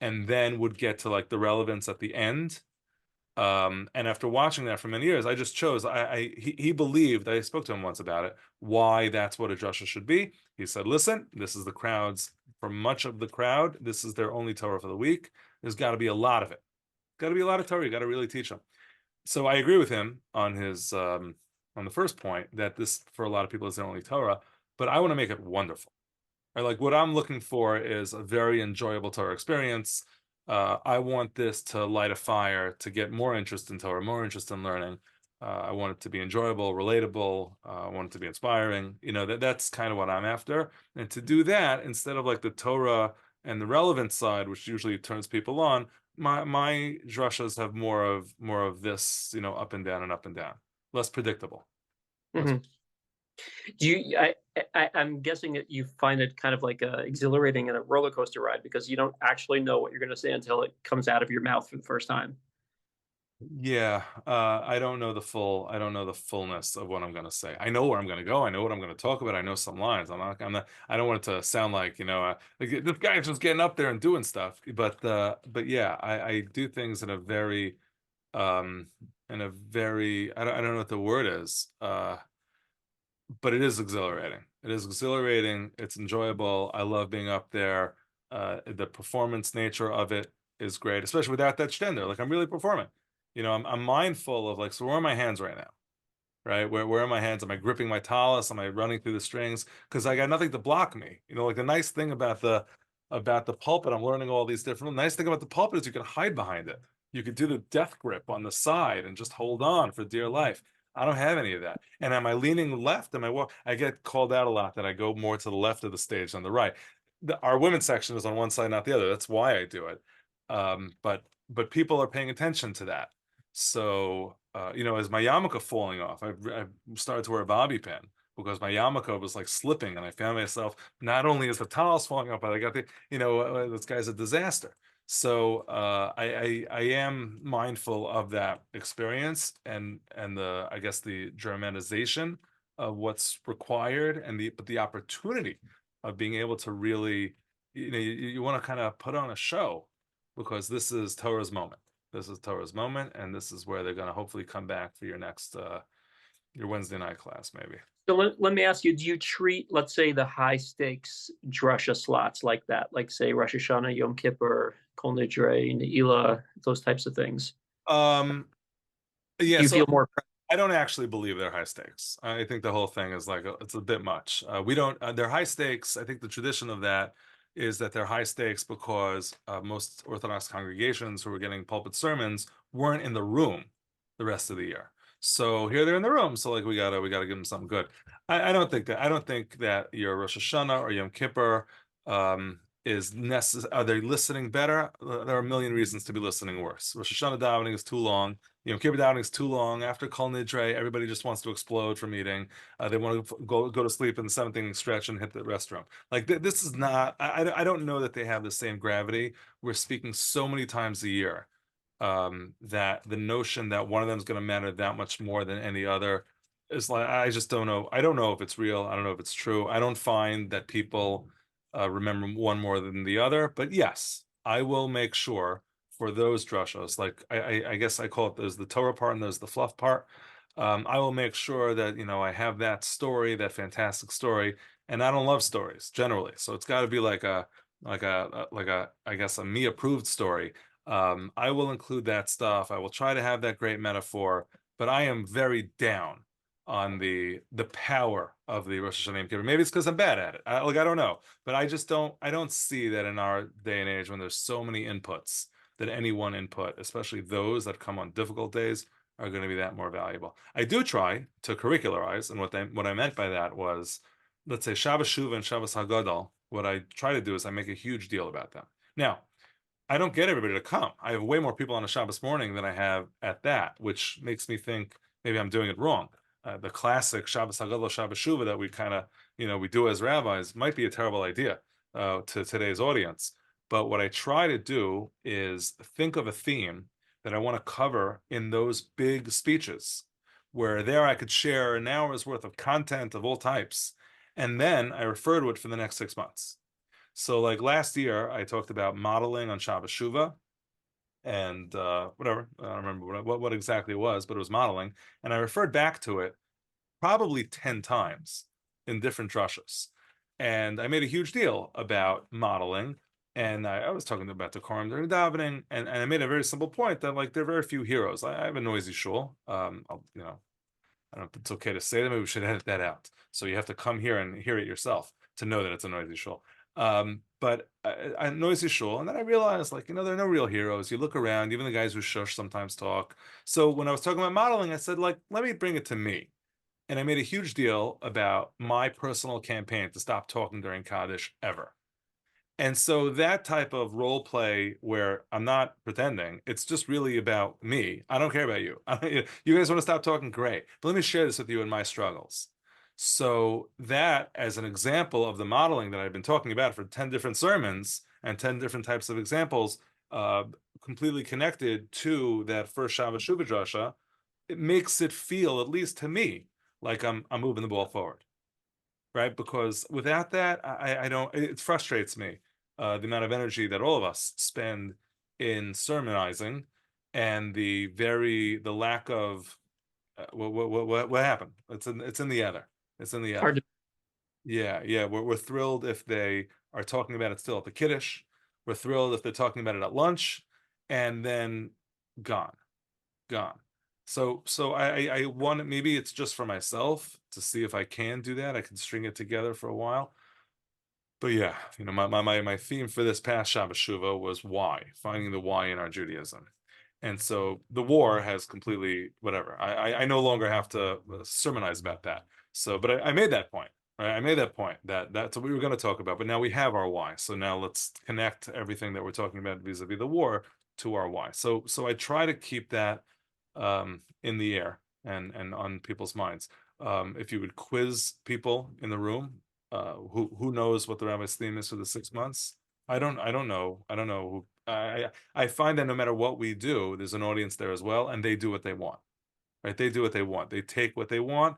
and then would get to like the relevance at the end. And after watching that for many years, I just chose. He believed. I spoke to him once about it. Why that's what a drasha should be. He said, "Listen, this is the crowd's for much of the crowd. This is their only Torah for the week. There's got to be a lot of it. Got to be a lot of Torah. You got to really teach them." So I agree with him on his on the first point that this for a lot of people is their only Torah. But I want to make it wonderful. Right? Like what I'm looking for is a very enjoyable Torah experience. I want this to light a fire to get more interest in Torah, more interest in learning. I want it to be enjoyable, relatable. I want it to be inspiring. That's kind of what I'm after. And to do that, instead of like the Torah and the relevant side, which usually turns people on, my drushas have more of this, up and down and up and down, less predictable. Less. Hmm. Do you? I'm guessing that you find it kind of like exhilarating and a roller coaster ride because you don't actually know what you're going to say until it comes out of your mouth for the first time. Yeah, I don't know the fullness of what I'm gonna say. I know where I'm gonna go. I know what I'm gonna talk about. I know some lines. I don't want it to sound like this guy's just getting up there and doing stuff. But yeah, I do things um, I don't know what the word is. But it is exhilarating. It is exhilarating. It's enjoyable. I love being up there. The performance nature of it is great, especially without that stender. Like I'm really performing. I'm mindful of like, so where are my hands right now? Right? Where are my hands? Am I gripping my talus? Am I running through the strings? Because I got nothing to block me. Like the nice thing about the pulpit, I'm learning all these different. The nice thing about the pulpit is you can hide behind it. You could do the death grip on the side and just hold on for dear life. I don't have any of that. And am I leaning left? I get called out a lot that I go more to the left of the stage than the right. Our women's section is on one side, not the other. That's why I do it. But people are paying attention to that. So, is my yarmulke falling off? I started to wear a bobby pin because my yarmulke was like slipping, and I found myself not only is the towels falling off, but I got this guy's a disaster. So I am mindful of that experience and I guess the Germanization of what's required and the opportunity of being able to really you want to kind of put on a show because this is Torah's moment. This is Torah's moment, and this is where they're going to hopefully come back for your Wednesday night class, maybe. So let me ask you: do you treat, let's say, the high stakes drasha slots like that, like say Rosh Hashanah, Yom Kippur, Kol Nidre, Ne'ilah, those types of things? Um, Do yeah, you so feel more? I don't actually believe they're high stakes. I think the whole thing is like it's a bit much. We don't. They're high stakes. I think the tradition of that is that they're high stakes because most Orthodox congregations who were getting pulpit sermons weren't in the room the rest of the year. So here they're in the room. So like we gotta give them something good. I don't think that. I don't think that your Rosh Hashanah or Yom Kippur is necessary. Are they listening better? There are a million reasons to be listening worse. Rosh Hashanah davening is too long. Kippur davening is too long. After Kol Nidre, everybody just wants to explode from eating. They want to go to sleep in the seventh inning stretch and hit the restroom. Like this is not. I don't know that they have the same gravity. We're speaking so many times a year that the notion that one of them is going to matter that much more than any other It's like I just don't know. I don't know if it's real. I don't know if it's true. I don't find that people remember one more than the other. But yes, I will make sure for those drushos, like I guess I call it there's the Torah part and there's the fluff part. I will make sure that I have that story, that fantastic story, and I don't love stories generally, so it's got to be like a I guess a me approved story. I will include that stuff. I will try to have that great metaphor, but I am very down on the power of the Rosh Hashanah Yom Kippur. Maybe it's because I'm bad at it. I don't know, but I don't see that in our day and age when there's so many inputs that any one input, especially those that come on difficult days, are going to be that more valuable. I do try to curricularize, and what I meant by that was, let's say Shabbos Shuvah and Shabbos Hagadol. What I try to do is I make a huge deal about them. Now, I don't get everybody to come. I have way more people on a Shabbos morning than I have at that, which makes me think maybe I'm doing it wrong. The classic Shabbos Hagadol, Shabbos Shuvah that we kind of, we do as rabbis might be a terrible idea to today's audience. But what I try to do is think of a theme that I want to cover in those big speeches, where there I could share an hour's worth of content of all types, and then I refer to it for the next 6 months. So like last year, I talked about modeling on Shabbos Shuvah and whatever. I don't remember what exactly it was, but it was modeling. And I referred back to it probably 10 times in different drushas. And I made a huge deal about modeling. And I was talking about decorum during davening, and I made a very simple point that like there are very few heroes. I have a noisy shul. I don't know if it's okay to say that. Maybe we should edit that out. So you have to come here and hear it yourself to know that it's a noisy shul. But a noisy shul, and then I realized, like, there are no real heroes. You look around, even the guys who shush sometimes talk. So when I was talking about modeling, I said, like, let me bring it to me. And I made a huge deal about my personal campaign to stop talking during Kaddish ever. And so that type of role play where I'm not pretending, it's just really about me. I don't care about you. You guys want to stop talking? Great. But let me share this with you and my struggles. So that as an example of the modeling that I've been talking about for 10 different sermons and 10 different types of examples, uh, completely connected to that first Shabbos Shuvah Drasha, it makes it feel, at least to me, like I'm moving the ball forward, right? Because without that, I don't, it frustrates me, the amount of energy that all of us spend in sermonizing and the lack of what happened. It's in the other. It's in the Hard other. to. Yeah, yeah. We're thrilled if they are talking about it still at the Kiddush. We're thrilled if they're talking about it at lunch, and then gone gone. So I want, maybe it's just for myself to see if I can do that. I can string it together for a while. But yeah, my theme for this past Shabbos Shuvah was why, finding the why in our Judaism. And so the war has completely whatever. I no longer have to sermonize about that. So, but I made that point, right? I made that point that that's what we were going to talk about. But now we have our why. So now let's connect everything that we're talking about vis-a-vis the war to our why. So I try to keep that in the air and on people's minds. If you would quiz people in the room, who knows what the rabbi's theme is for the 6 months? I don't know. I don't know who. I find that no matter what we do, there's an audience there as well, and they do what they want, right? They do what they want. They take what they want,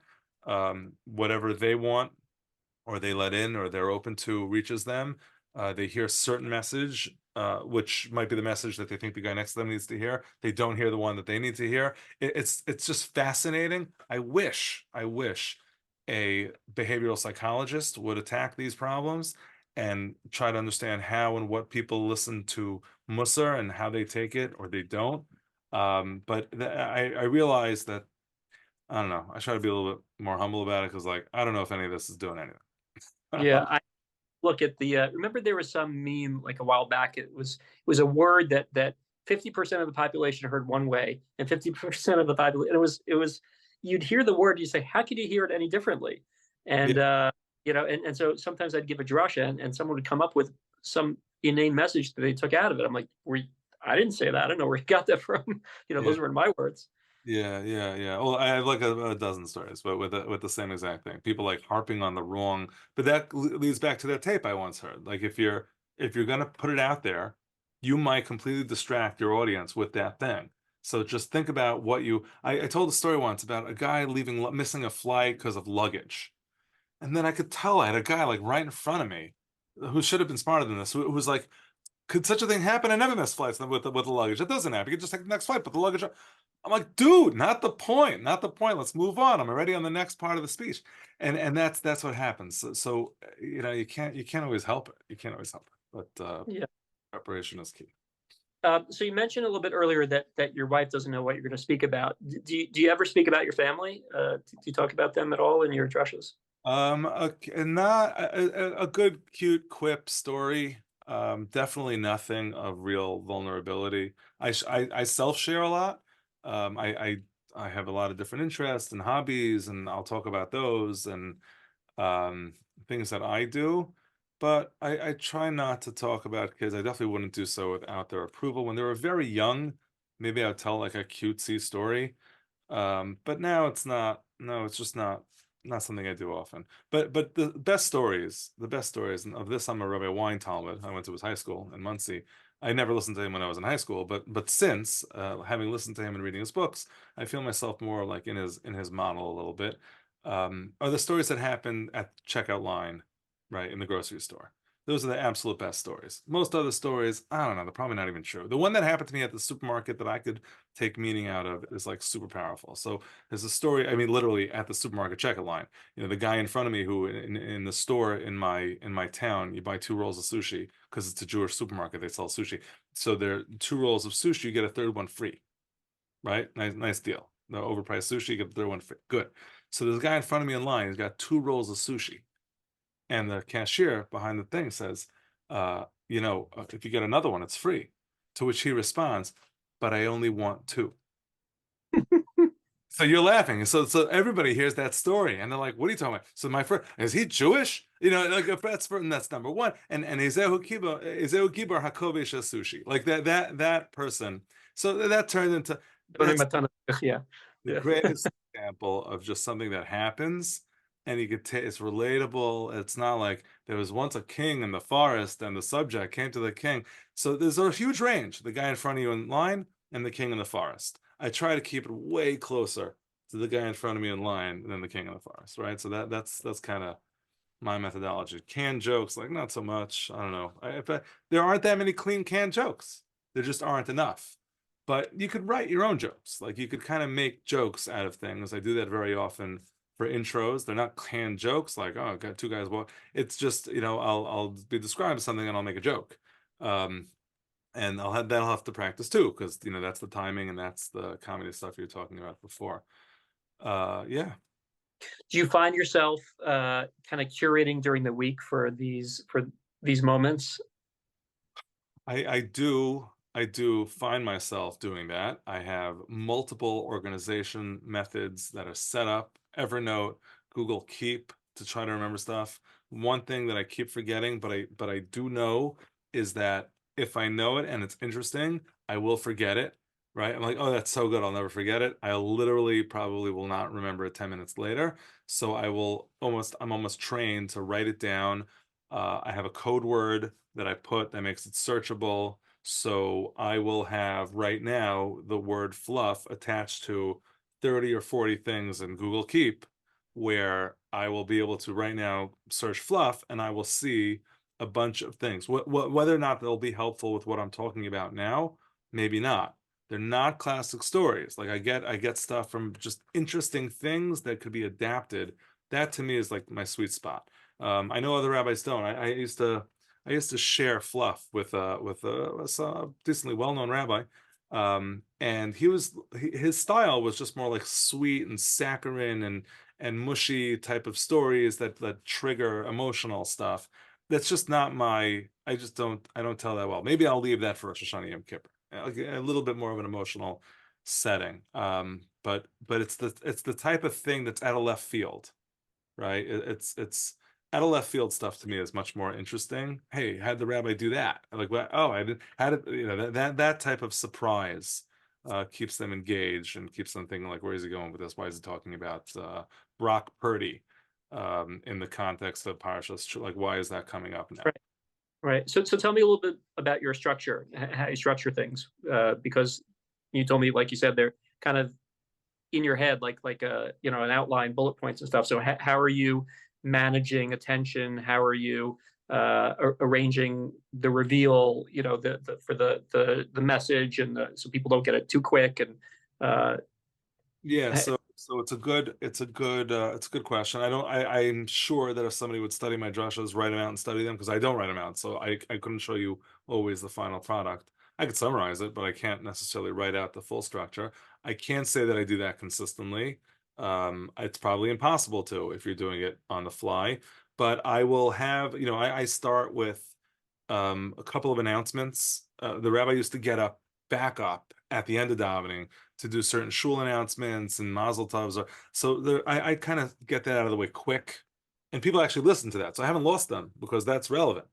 whatever they want, or they let in, or they're open to reaches them. They hear a certain message, which might be the message that they think the guy next to them needs to hear. They don't hear the one that they need to hear. It's just fascinating. I wish a behavioral psychologist would attack these problems and try to understand how and what people listen to Musar and how they take it or they don't. But I realize that I don't know. I try to be a little bit more humble about it because, like, I don't know if any of this is doing anything. Yeah, I look at the. Remember, there was some meme like a while back. It was a word that 50% of the population heard one way, and 50% of the population. It was you'd hear the word, you say, how could you hear it any differently? And Yeah, and so sometimes I'd give a drasha, and someone would come up with some inane message that they took out of it. I'm like, I didn't say that. I don't know where you got that from. yeah, Those weren't my words. yeah. Well, I have like a dozen stories, but with the same exact thing. People like harping on the wrong, but that leads back to that tape I once heard. Like if you're gonna put it out there, you might completely distract your audience with that thing. So just think about what I told a story once about a guy missing a flight because of luggage. And then I could tell I had a guy like right in front of me who should have been smarter than this, who was like, could such a thing happen? I never miss flights with the luggage. It doesn't happen. You can just take the next flight, put the luggage up. I'm like, dude, not the point. Not the point. Let's move on. I'm already on the next part of the speech. And that's what happens. So, you can't always help it. You can't always help it. But Yeah. preparation is key. So you mentioned a little bit earlier that your wife doesn't know what you're going to speak about. Do you ever speak about your family? Do you talk about them at all in your drushes? Not a good, cute quip story. Definitely nothing of real vulnerability. I self-share a lot. I have a lot of different interests and hobbies, and I'll talk about those and um, things that I do. But I try not to talk about kids. I definitely wouldn't do so without their approval. When they were very young, maybe I'd tell like a cutesy story. But now it's not, no, it's just not something I do often. But the best stories, and of this I'm a Rabbi Wine Talmud. I went to his high school in Muncie. I never listened to him when I was in high school, but since having listened to him and reading his books, I feel myself more like in his model a little bit. Are the stories that happen at the checkout line, right, in the grocery store. Those are the absolute best stories. Most other stories, I don't know, they're probably not even true. The one that happened to me at the supermarket that I could take meaning out of is like super powerful. So there's a story, I mean, literally at the supermarket checkout line. The guy in front of me who in the store in my town, you buy 2 rolls of sushi because it's a Jewish supermarket, they sell sushi. So there are 2 rolls of sushi, you get a third one free, right? Nice deal. The overpriced sushi, you get the third one free. Good. So there's a guy in front of me in line, he's got 2 rolls of sushi. And the cashier behind the thing says, if you get another one, it's free. To which he responds, but I only want 2. So you're laughing. So everybody hears that story and they're like, what are you talking about? So my friend, is he Jewish? Like if that's number one. And Ezehu Kibar Hakovish sushi. Like that person. So that turned into that's Yeah. the Yeah. greatest example of just something that happens and you could take it's relatable. It's not like there was once a king in the forest and the subject came to the king. So there's a huge range, the guy in front of you in line and the king in the forest. I try to keep it way closer to the guy in front of me in line than the king in the forest, right? So that's kind of my methodology. Canned jokes, like not so much. I don't know. There aren't that many clean canned jokes. There just aren't enough. But you could write your own jokes. Like you could kind of make jokes out of things. I do that very often for intros. They're not canned jokes like, oh, I got 2 guys walk. It's just, I'll be describing something and I'll make a joke. Um, and that'll have to practice too, because that's the timing and that's the comedy stuff you were talking about before. Yeah. Do you find yourself kind of curating during the week for these moments? I do find myself doing that. I have multiple organization methods that are set up, Evernote, Google Keep to try to remember stuff. One thing that I keep forgetting, but I do know is that if I know it and it's interesting, I will forget it, right? I'm like, oh, that's so good, I'll never forget it. I literally probably will not remember it 10 minutes later. So I'm almost trained to write it down. I have a code word that I put that makes it searchable. So I will have right now the word fluff attached to 30 or 40 things in Google Keep, where I will be able to right now search fluff and I will see a bunch of things. Whether or not they'll be helpful with what I'm talking about now, maybe not. They're not classic stories. Like I get stuff from just interesting things that could be adapted. That to me is like my sweet spot. I know other rabbis don't. I used to share fluff with a decently well-known rabbi, and his style was just more like sweet and saccharine and mushy type of stories that trigger emotional stuff. That's just not my. I don't tell that well. Maybe I'll leave that for Rosh Hashanah Yom Kippur, like a little bit more of an emotional setting. But it's the type of thing that's out of left field, right? It's out of left field stuff to me is much more interesting. Hey, how'd the rabbi do that? Like, what? Oh, I did. How did that type of surprise keeps them engaged and keeps them thinking like, where is he going with this? Why is he talking about Brock Purdy in the context of Parashas? Like, why is that coming up now? Right. Right. So tell me a little bit about your structure, how you structure things, because You told me, like you said, they're kind of in your head, like a an outline, bullet points and stuff. So how are you managing attention? How are you arranging the reveal? For the message, and so people don't get it too quick. And uh, Yeah, so it's a good question. I'm sure that if somebody would study my drashas, write them out and study them, because I don't write them out, so I couldn't show you always the final product. I could summarize it, but I can't necessarily write out the full structure. I can't say that I do that consistently. It's probably impossible to if you're doing it on the fly, but I will have, I start with a couple of announcements. The rabbi used to get up, back up at the end of davening to do certain shul announcements and mazel tovs. So I kind of get that out of the way quick, and people actually listen to that. So I haven't lost them because that's relevant.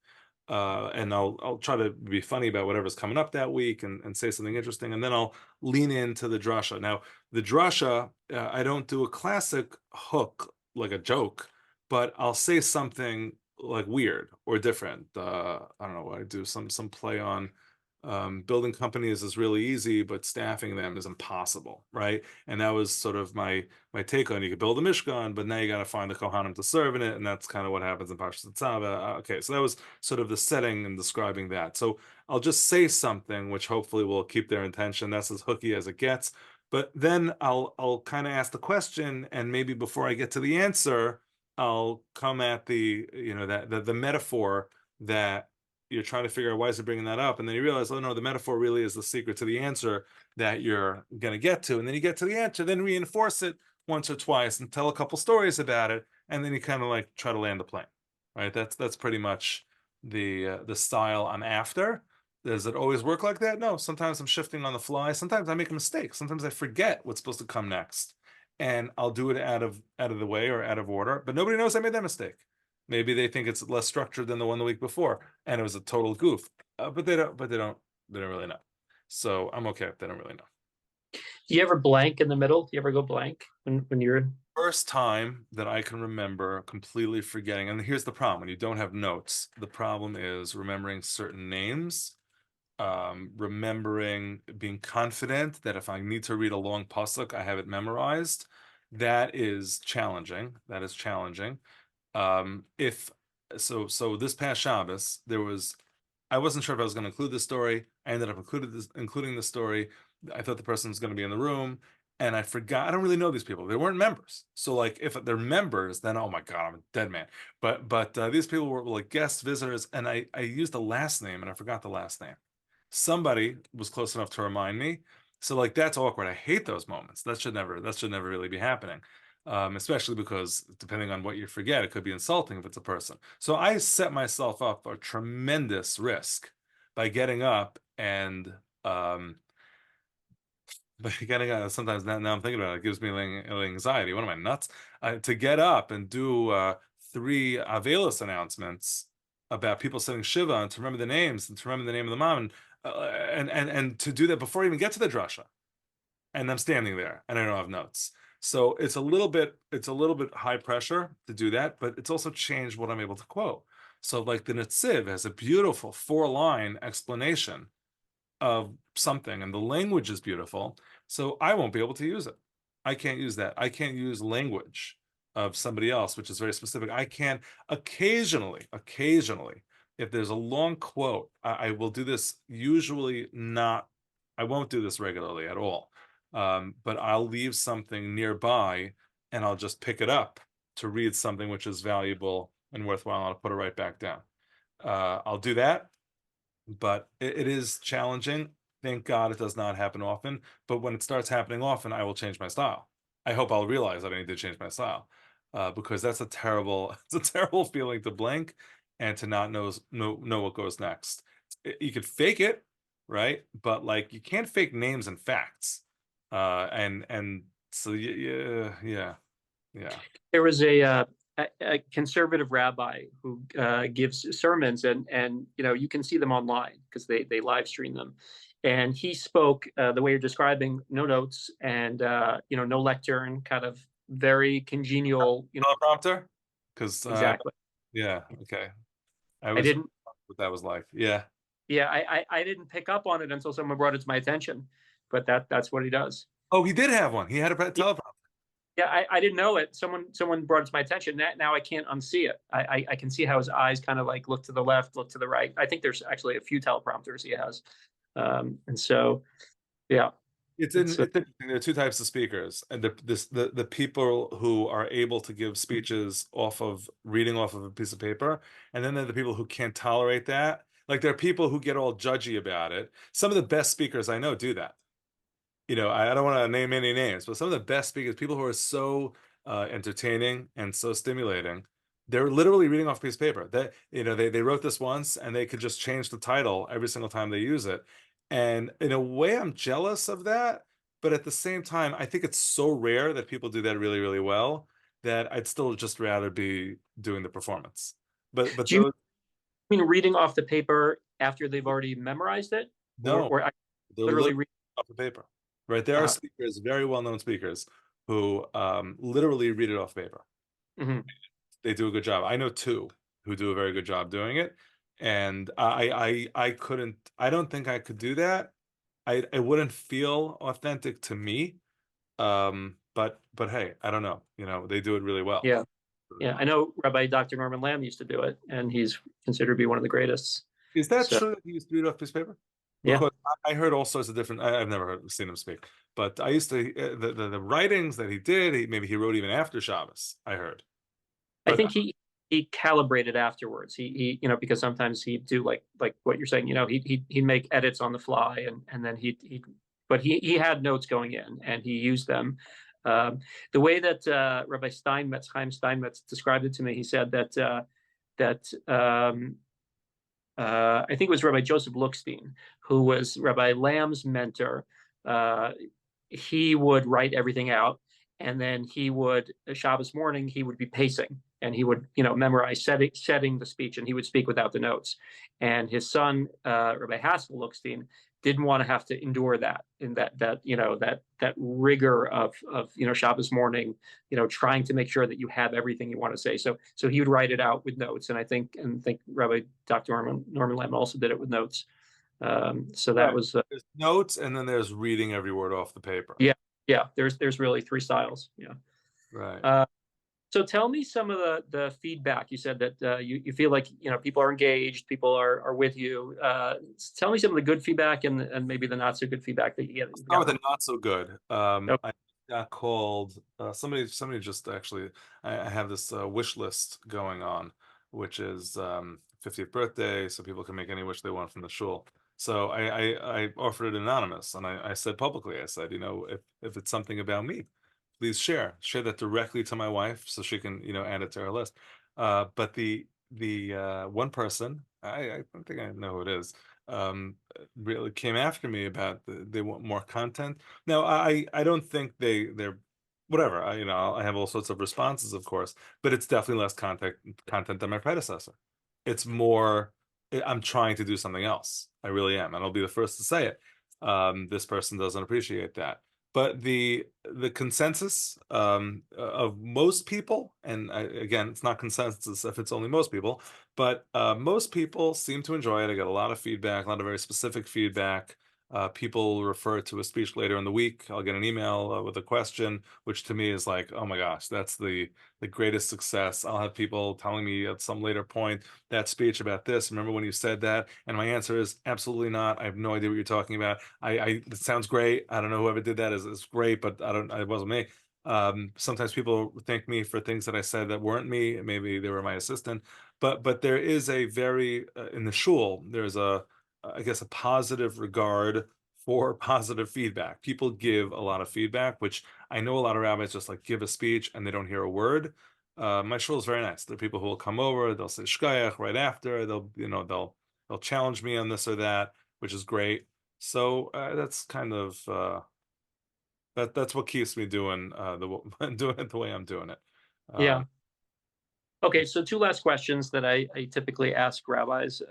And I'll try to be funny about whatever's coming up that week and say something interesting, and then I'll lean into the drasha. Now, the drasha, I don't do a classic hook like a joke, but I'll say something like weird or different. I don't know. I do some play on building companies is really easy, but staffing them is impossible, right? And that was sort of my take on, you could build a Mishkan, but now you got to find the Kohanim to serve in it, and that's kind of what happens in Parshas Tetzaveh. Okay, so that was sort of the setting and describing that. So I'll just say something which hopefully will keep their attention. That's as hooky as it gets. But then I'll kind of ask the question, and maybe before I get to the answer, I'll come at the metaphor that you're trying to figure out, why is he bringing that up, and then you realize, oh no, the metaphor really is the secret to the answer that you're going to get to, and then you get to the answer, then reinforce it once or twice and tell a couple stories about it, and then you kind of like try to land the plane, right? That's pretty much the style I'm after. Does it always work like that? No. Sometimes I'm shifting on the fly. Sometimes I make a mistake. Sometimes I forget what's supposed to come next, and I'll do it out of the way or out of order. But nobody knows I made that mistake. Maybe they think it's less structured than the one the week before, and it was a total goof. But they don't. But they don't really know. So I'm okay if they don't really know. do you ever blank in the middle? Do you ever go blank when you're in? First time that I can remember completely forgetting, and here's the problem: when you don't have notes, the problem is remembering certain names, remembering being confident that if I need to read a long pasuk, I have it memorized. That is challenging. That is challenging. If so this past Shabbos, I wasn't sure if I was going to include this story. I ended up including the story. I thought the person was going to be in the room, and I forgot. I don't really know these people. They weren't members. So like if they're members, then oh my God, I'm a dead man. But these people were like guest visitors, and I used the last name and I forgot the last name. Somebody was close enough to remind me. So like that's awkward. I hate those moments. That should never really be happening. Especially because depending on what you forget, it could be insulting if it's a person. So I set myself up for a tremendous risk by getting up and by getting sometimes now I'm thinking about it, it gives me anxiety. What am I, nuts? To get up and do three Avelos announcements about people sitting Shiva, and to remember the names and to remember the name of the mom, and to do that before I even get to the drasha, and I'm standing there and I don't have notes. So it's a little bit high pressure to do that, but it's also changed what I'm able to quote. So like the Netziv has a beautiful 4-line explanation of something, and the language is beautiful. So I won't be able to use it. I can't use that. I can't use language of somebody else, which is very specific. I can occasionally, if there's a long quote, I will do this. Usually not, I won't do this regularly at all. But I'll leave something nearby and I'll just pick it up to read something which is valuable and worthwhile. I'll put it right back down. I'll do that, but it is challenging. Thank God it does not happen often. But when it starts happening often, I will change my style. I hope I'll realize that I need to change my style, because that's a terrible, it's a terrible feeling to blank and to not know what goes next. You could fake it, right? But like you can't fake names and facts. And so yeah, yeah, yeah. There was a conservative rabbi who gives sermons, and you can see them online because they live stream them. And he spoke the way you're describing, no notes, and no lectern, kind of very congenial. Teleprompter, because Exactly. yeah, okay. I I was didn't. what that was like. Yeah. Yeah, I didn't pick up on it until someone brought it to my attention. but that's what he does. Oh, he did have one. He had a Yeah, teleprompter. yeah, I didn't know it. Someone brought it to my attention. Now I can't unsee it. I can see how his eyes kind of like look to the left, look to the right. I think there's actually a few teleprompters he has, and so yeah, it's It's interesting. There are two types of speakers, and the people who are able to give speeches off of reading off of a piece of paper, and then there are the people who can't tolerate that. Like there are people who get all judgy about it. Some of the best speakers I know do that. I don't want to name any names, but some of the best speakers, people who are so entertaining and so stimulating, they're literally reading off a piece of paper. They wrote this once and they could just change the title every single time they use it. And in a way, I'm jealous of that, but at the same time, I think it's so rare that people do that really, really well that I'd still just rather be doing the performance. But Do you those mean reading off the paper after they've already memorized it, no, or they're literally literally read? off the paper, right? There are Uh, speakers, very well-known speakers, who literally read it off paper. mhm. They do a good job. I know two who do a very good job doing it, and I couldn't. I don't think I could do that. It wouldn't feel authentic to me. But hey, I don't know. They do it really well. Yeah, yeah. I know Rabbi Dr. Norman Lamb used to do it, and he's considered to be one of the greatest. Is that So true that he used to read off piece of paper? yeah, Because I heard all sorts of different. I've never seen him speak, but I used to the writings that he did. Maybe he wrote even after Shabbos. I heard, I but think he calibrated afterwards. He because sometimes he'd do like what you're saying. He'd make edits on the fly, and then he but he had notes going in, and he used them. Um, the way that Rabbi Steinmetz, Chaim Steinmetz, described it to me, he said that I think it was Rabbi Joseph Lookstein, who was Rabbi Lamb's mentor. Uh, he would write everything out, and then he would Shabbos morning he would be pacing, and he would memorize setting the speech, and he would speak without the notes. And his son Rabbi Haskell Lookstein didn't want to have to endure that in that rigor of Shabbos morning, trying to make sure that you have everything you want to say. So he would write it out with notes, and I think Rabbi Dr. Norman Lamb also did it with notes. So that right. was There's notes, and then there's reading every word off the paper. yeah, yeah. There's really three styles. Yeah. Right. Uh, so tell me some of the feedback. You said that you feel like people are engaged, people are with you. Tell me some of the good feedback and maybe the not so good feedback that you've Start with gotten. the not so good. Oh, I got called. Somebody just actually. I have this wish list going on, which is 50th birthday, so people can make any wish they want from the shul. So I offered it anonymous, and I said publicly. I said, if it's something about me, please share that directly to my wife so she can add it to her list. But the one person, I don't think I know who it is, really came after me about they want more content. Now, I don't think they're whatever. I have all sorts of responses, of course, but it's definitely less content than my predecessor. It's more I'm trying to do something else. I really am, and I'll be the first to say it. This person doesn't appreciate that. But the consensus of most people, and again, it's not consensus if it's only most people, but most people seem to enjoy it. I got a lot of feedback, a lot of very specific feedback. People refer to a speech later in the week. I'll get an email with a question, which to me is like, oh my gosh, that's the greatest success. I'll have people telling me at some later point that speech about this. Remember when you said that? And my answer is absolutely not. I have no idea what you're talking about. It sounds great. I don't know whoever did that is great, but I don't. It wasn't me. Sometimes people thank me for things that I said that weren't me. Maybe they were my assistant. But there is a very in the shul. There's I guess a positive regard for positive feedback. People give a lot of feedback, which I know a lot of rabbis just like give a speech and they don't hear a word. My shul is very nice. There are people who will come over, they'll say shkoyach right after, they'll challenge me on this or that, which is great. So that's kind of that's what keeps me doing doing it the way I'm doing it. Um, yeah. Okay, so two last questions that I typically ask rabbis.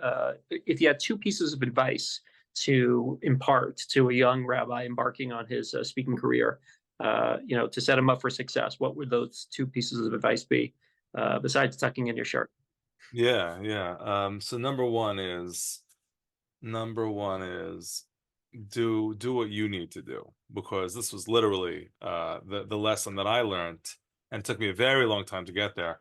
If you had two pieces of advice to impart to a young rabbi embarking on his speaking career, to set him up for success, what would those two pieces of advice be, besides tucking in your shirt? yeah, yeah. So number one is do what you need to do, because this was literally the lesson that I learned, and it took me a very long time to get there.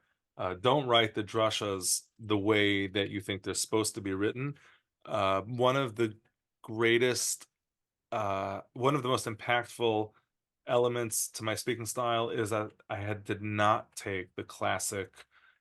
Don't write the drushas the way that you think they're supposed to be written. One of the greatest one of the most impactful elements to my speaking style is that did not take the classic,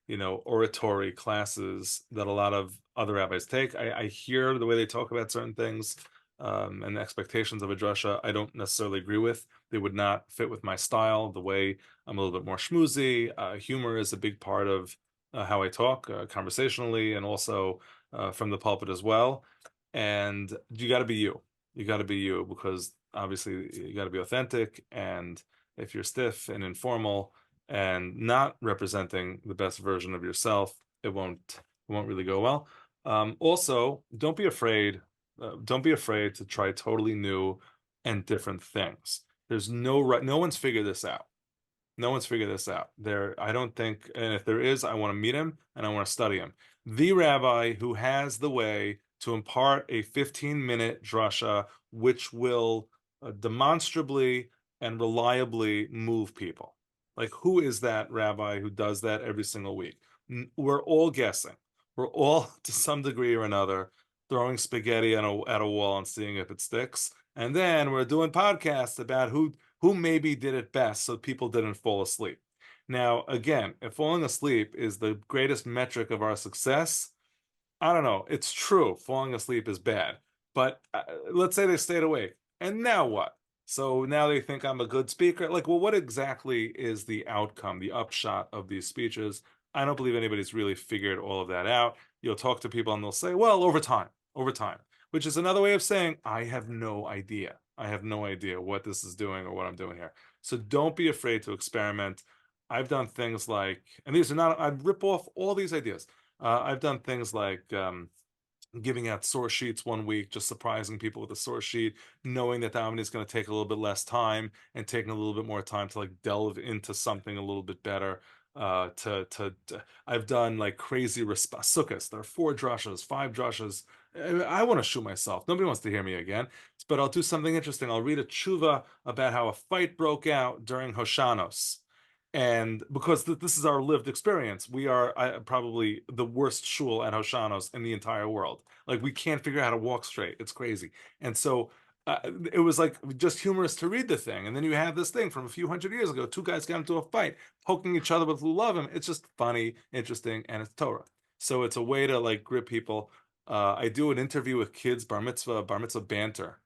oratory classes that a lot of other rabbis take. I hear the way they talk about certain things, and the expectations of a drasha I don't necessarily agree with. They would not fit with my style, the way I'm a little bit more schmoozy. Humor is a big part of how I talk, conversationally, and also from the pulpit as well. And you got to be you. You got to be you, because obviously you got to be authentic. And if you're stiff and informal and not representing the best version of yourself, it won't really go well. Also, don't be afraid. Don't be afraid to try totally new and different things. There's no right. No one's figured this out. No one's figured this out. I don't think, and if there is, I want to meet him and I want to study him. The rabbi who has the way to impart a 15-minute drasha, which will demonstrably and reliably move people. Like, who is that rabbi who does that every single week? We're all guessing. We're all, to some degree or another, throwing spaghetti at a wall and seeing if it sticks. And then we're doing podcasts about who maybe did it best so people didn't fall asleep. Now, again, if falling asleep is the greatest metric of our success, I don't know. It's true. Falling asleep is bad. But let's say they stayed awake. And now what? So now they think I'm a good speaker. Like, well, what exactly is the outcome, the upshot of these speeches? I don't believe anybody's really figured all of that out. You'll talk to people and they'll say, well, over time, which is another way of saying, I have no idea. I have no idea what this is doing or what I'm doing here. So don't be afraid to experiment. I've done things like, and these are not, I rip off all these ideas. I've done things like giving out source sheets one week, just surprising people with a source sheet, knowing that that one is going to take a little bit less time and taking a little bit more time to like delve into something a little bit better. I've done like crazy sukkahs. There are 4 drashas, 5 drashas. I want to shoot myself. Nobody wants to hear me again. But I'll do something interesting. I'll read a tshuva about how a fight broke out during Hoshanos. And because this is our lived experience, we are probably the worst shul at Hoshanos in the entire world. Like, we can't figure out how to walk straight. It's crazy. And so uh, it was like just humorous to read the thing. And then you have this thing from a few hundred years ago. 2 guys got into a fight, poking each other with lulavim. It's just funny, interesting, and it's Torah. So it's a way to like grip people. I do an interview with kids, bar mitzvah banter.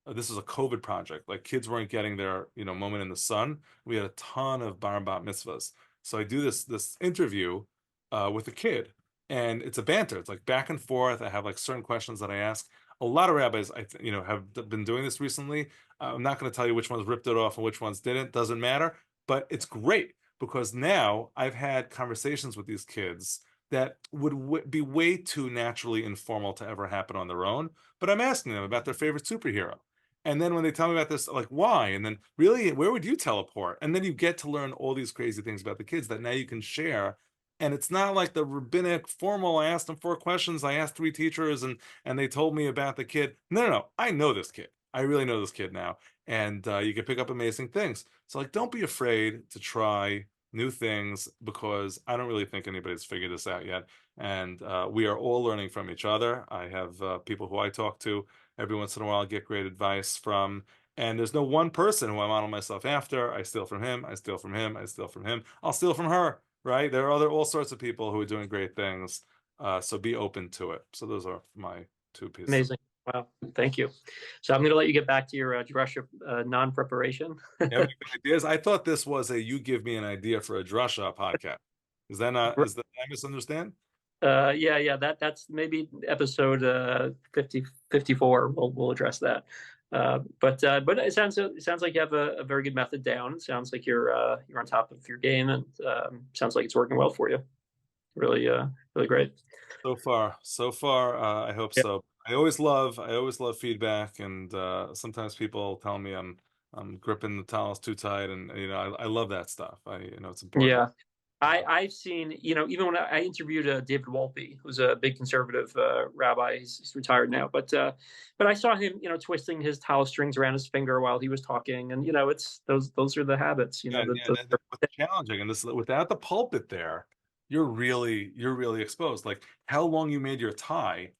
This is a COVID project. Like, kids weren't getting their, moment in the sun. We had a ton of bar and bat mitzvahs. So I do this interview with a kid, and it's a banter. It's like back and forth. I have like certain questions that I ask. A lot of rabbis, have been doing this recently. I'm not going to tell you which ones ripped it off and which ones didn't. Doesn't matter. But it's great because now I've had conversations with these kids that would be way too naturally informal to ever happen on their own. But I'm asking them about their favorite superhero. And then when they tell me about this, like, why? And then, really, where would you teleport? And then you get to learn all these crazy things about the kids that now you can share. And it's not like the rabbinic formal, I asked them 4 questions, I asked 3 teachers, and they told me about the kid. No, no, no. I know this kid. I really know this kid now. And you can pick up amazing things. So, like, don't be afraid to try new things, because I don't really think anybody's figured this out yet. And we are all learning from each other. I have people who I talk to every once in a while, I get great advice from. And there's no one person who I model myself after. I steal from him. I steal from him. I steal from him. I'll steal from her. Right? There are all sorts of people who are doing great things. So be open to it. So those are my 2 pieces. Amazing. Wow. Thank you. So I'm going to let you get back to your drasha non-preparation. You have any good ideas? I thought this was a "you give me an idea for a drasha" podcast. Is that not? Is that I misunderstand? Yeah. That's maybe episode 50, 54. We'll address that. But it sounds like you have a very good method down. It sounds like you're on top of your game, and sounds like it's working well for you. Really, really great. So far, I hope Yeah. so. I always love feedback, and sometimes people tell me I'm gripping the towels too tight, and I love that stuff. It's important. Yeah. I've seen, even when I interviewed David Wolpe, who's a big conservative rabbi. He's retired now, but I saw him, twisting his towel strings around his finger while he was talking, and it's those are the habits, Yeah, that yeah, what's challenging, and this without the pulpit there, you're really exposed. Like how long you made your tie,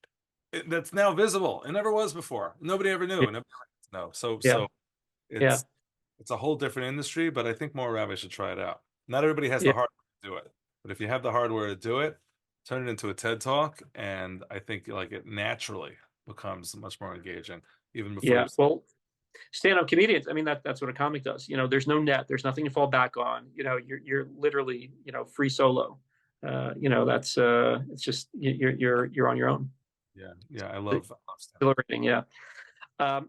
that's now visible. It never was before. Nobody ever knew. yeah, Nobody know. So yeah, so yeah, it's a whole different industry, but I think more rabbis should try it out. Not everybody has yeah, the hardware to do it, but if you have the hardware to do it, turn it into a TED Talk, and I think like it naturally becomes much more engaging, even before you. yeah. Well, stand-up comedians. I mean, that's what a comic does. There's no net. There's nothing to fall back on. You're literally, free solo. That's it's just you're on your own. Yeah, yeah, I It's love stand-up. exhilarating. Yeah. I,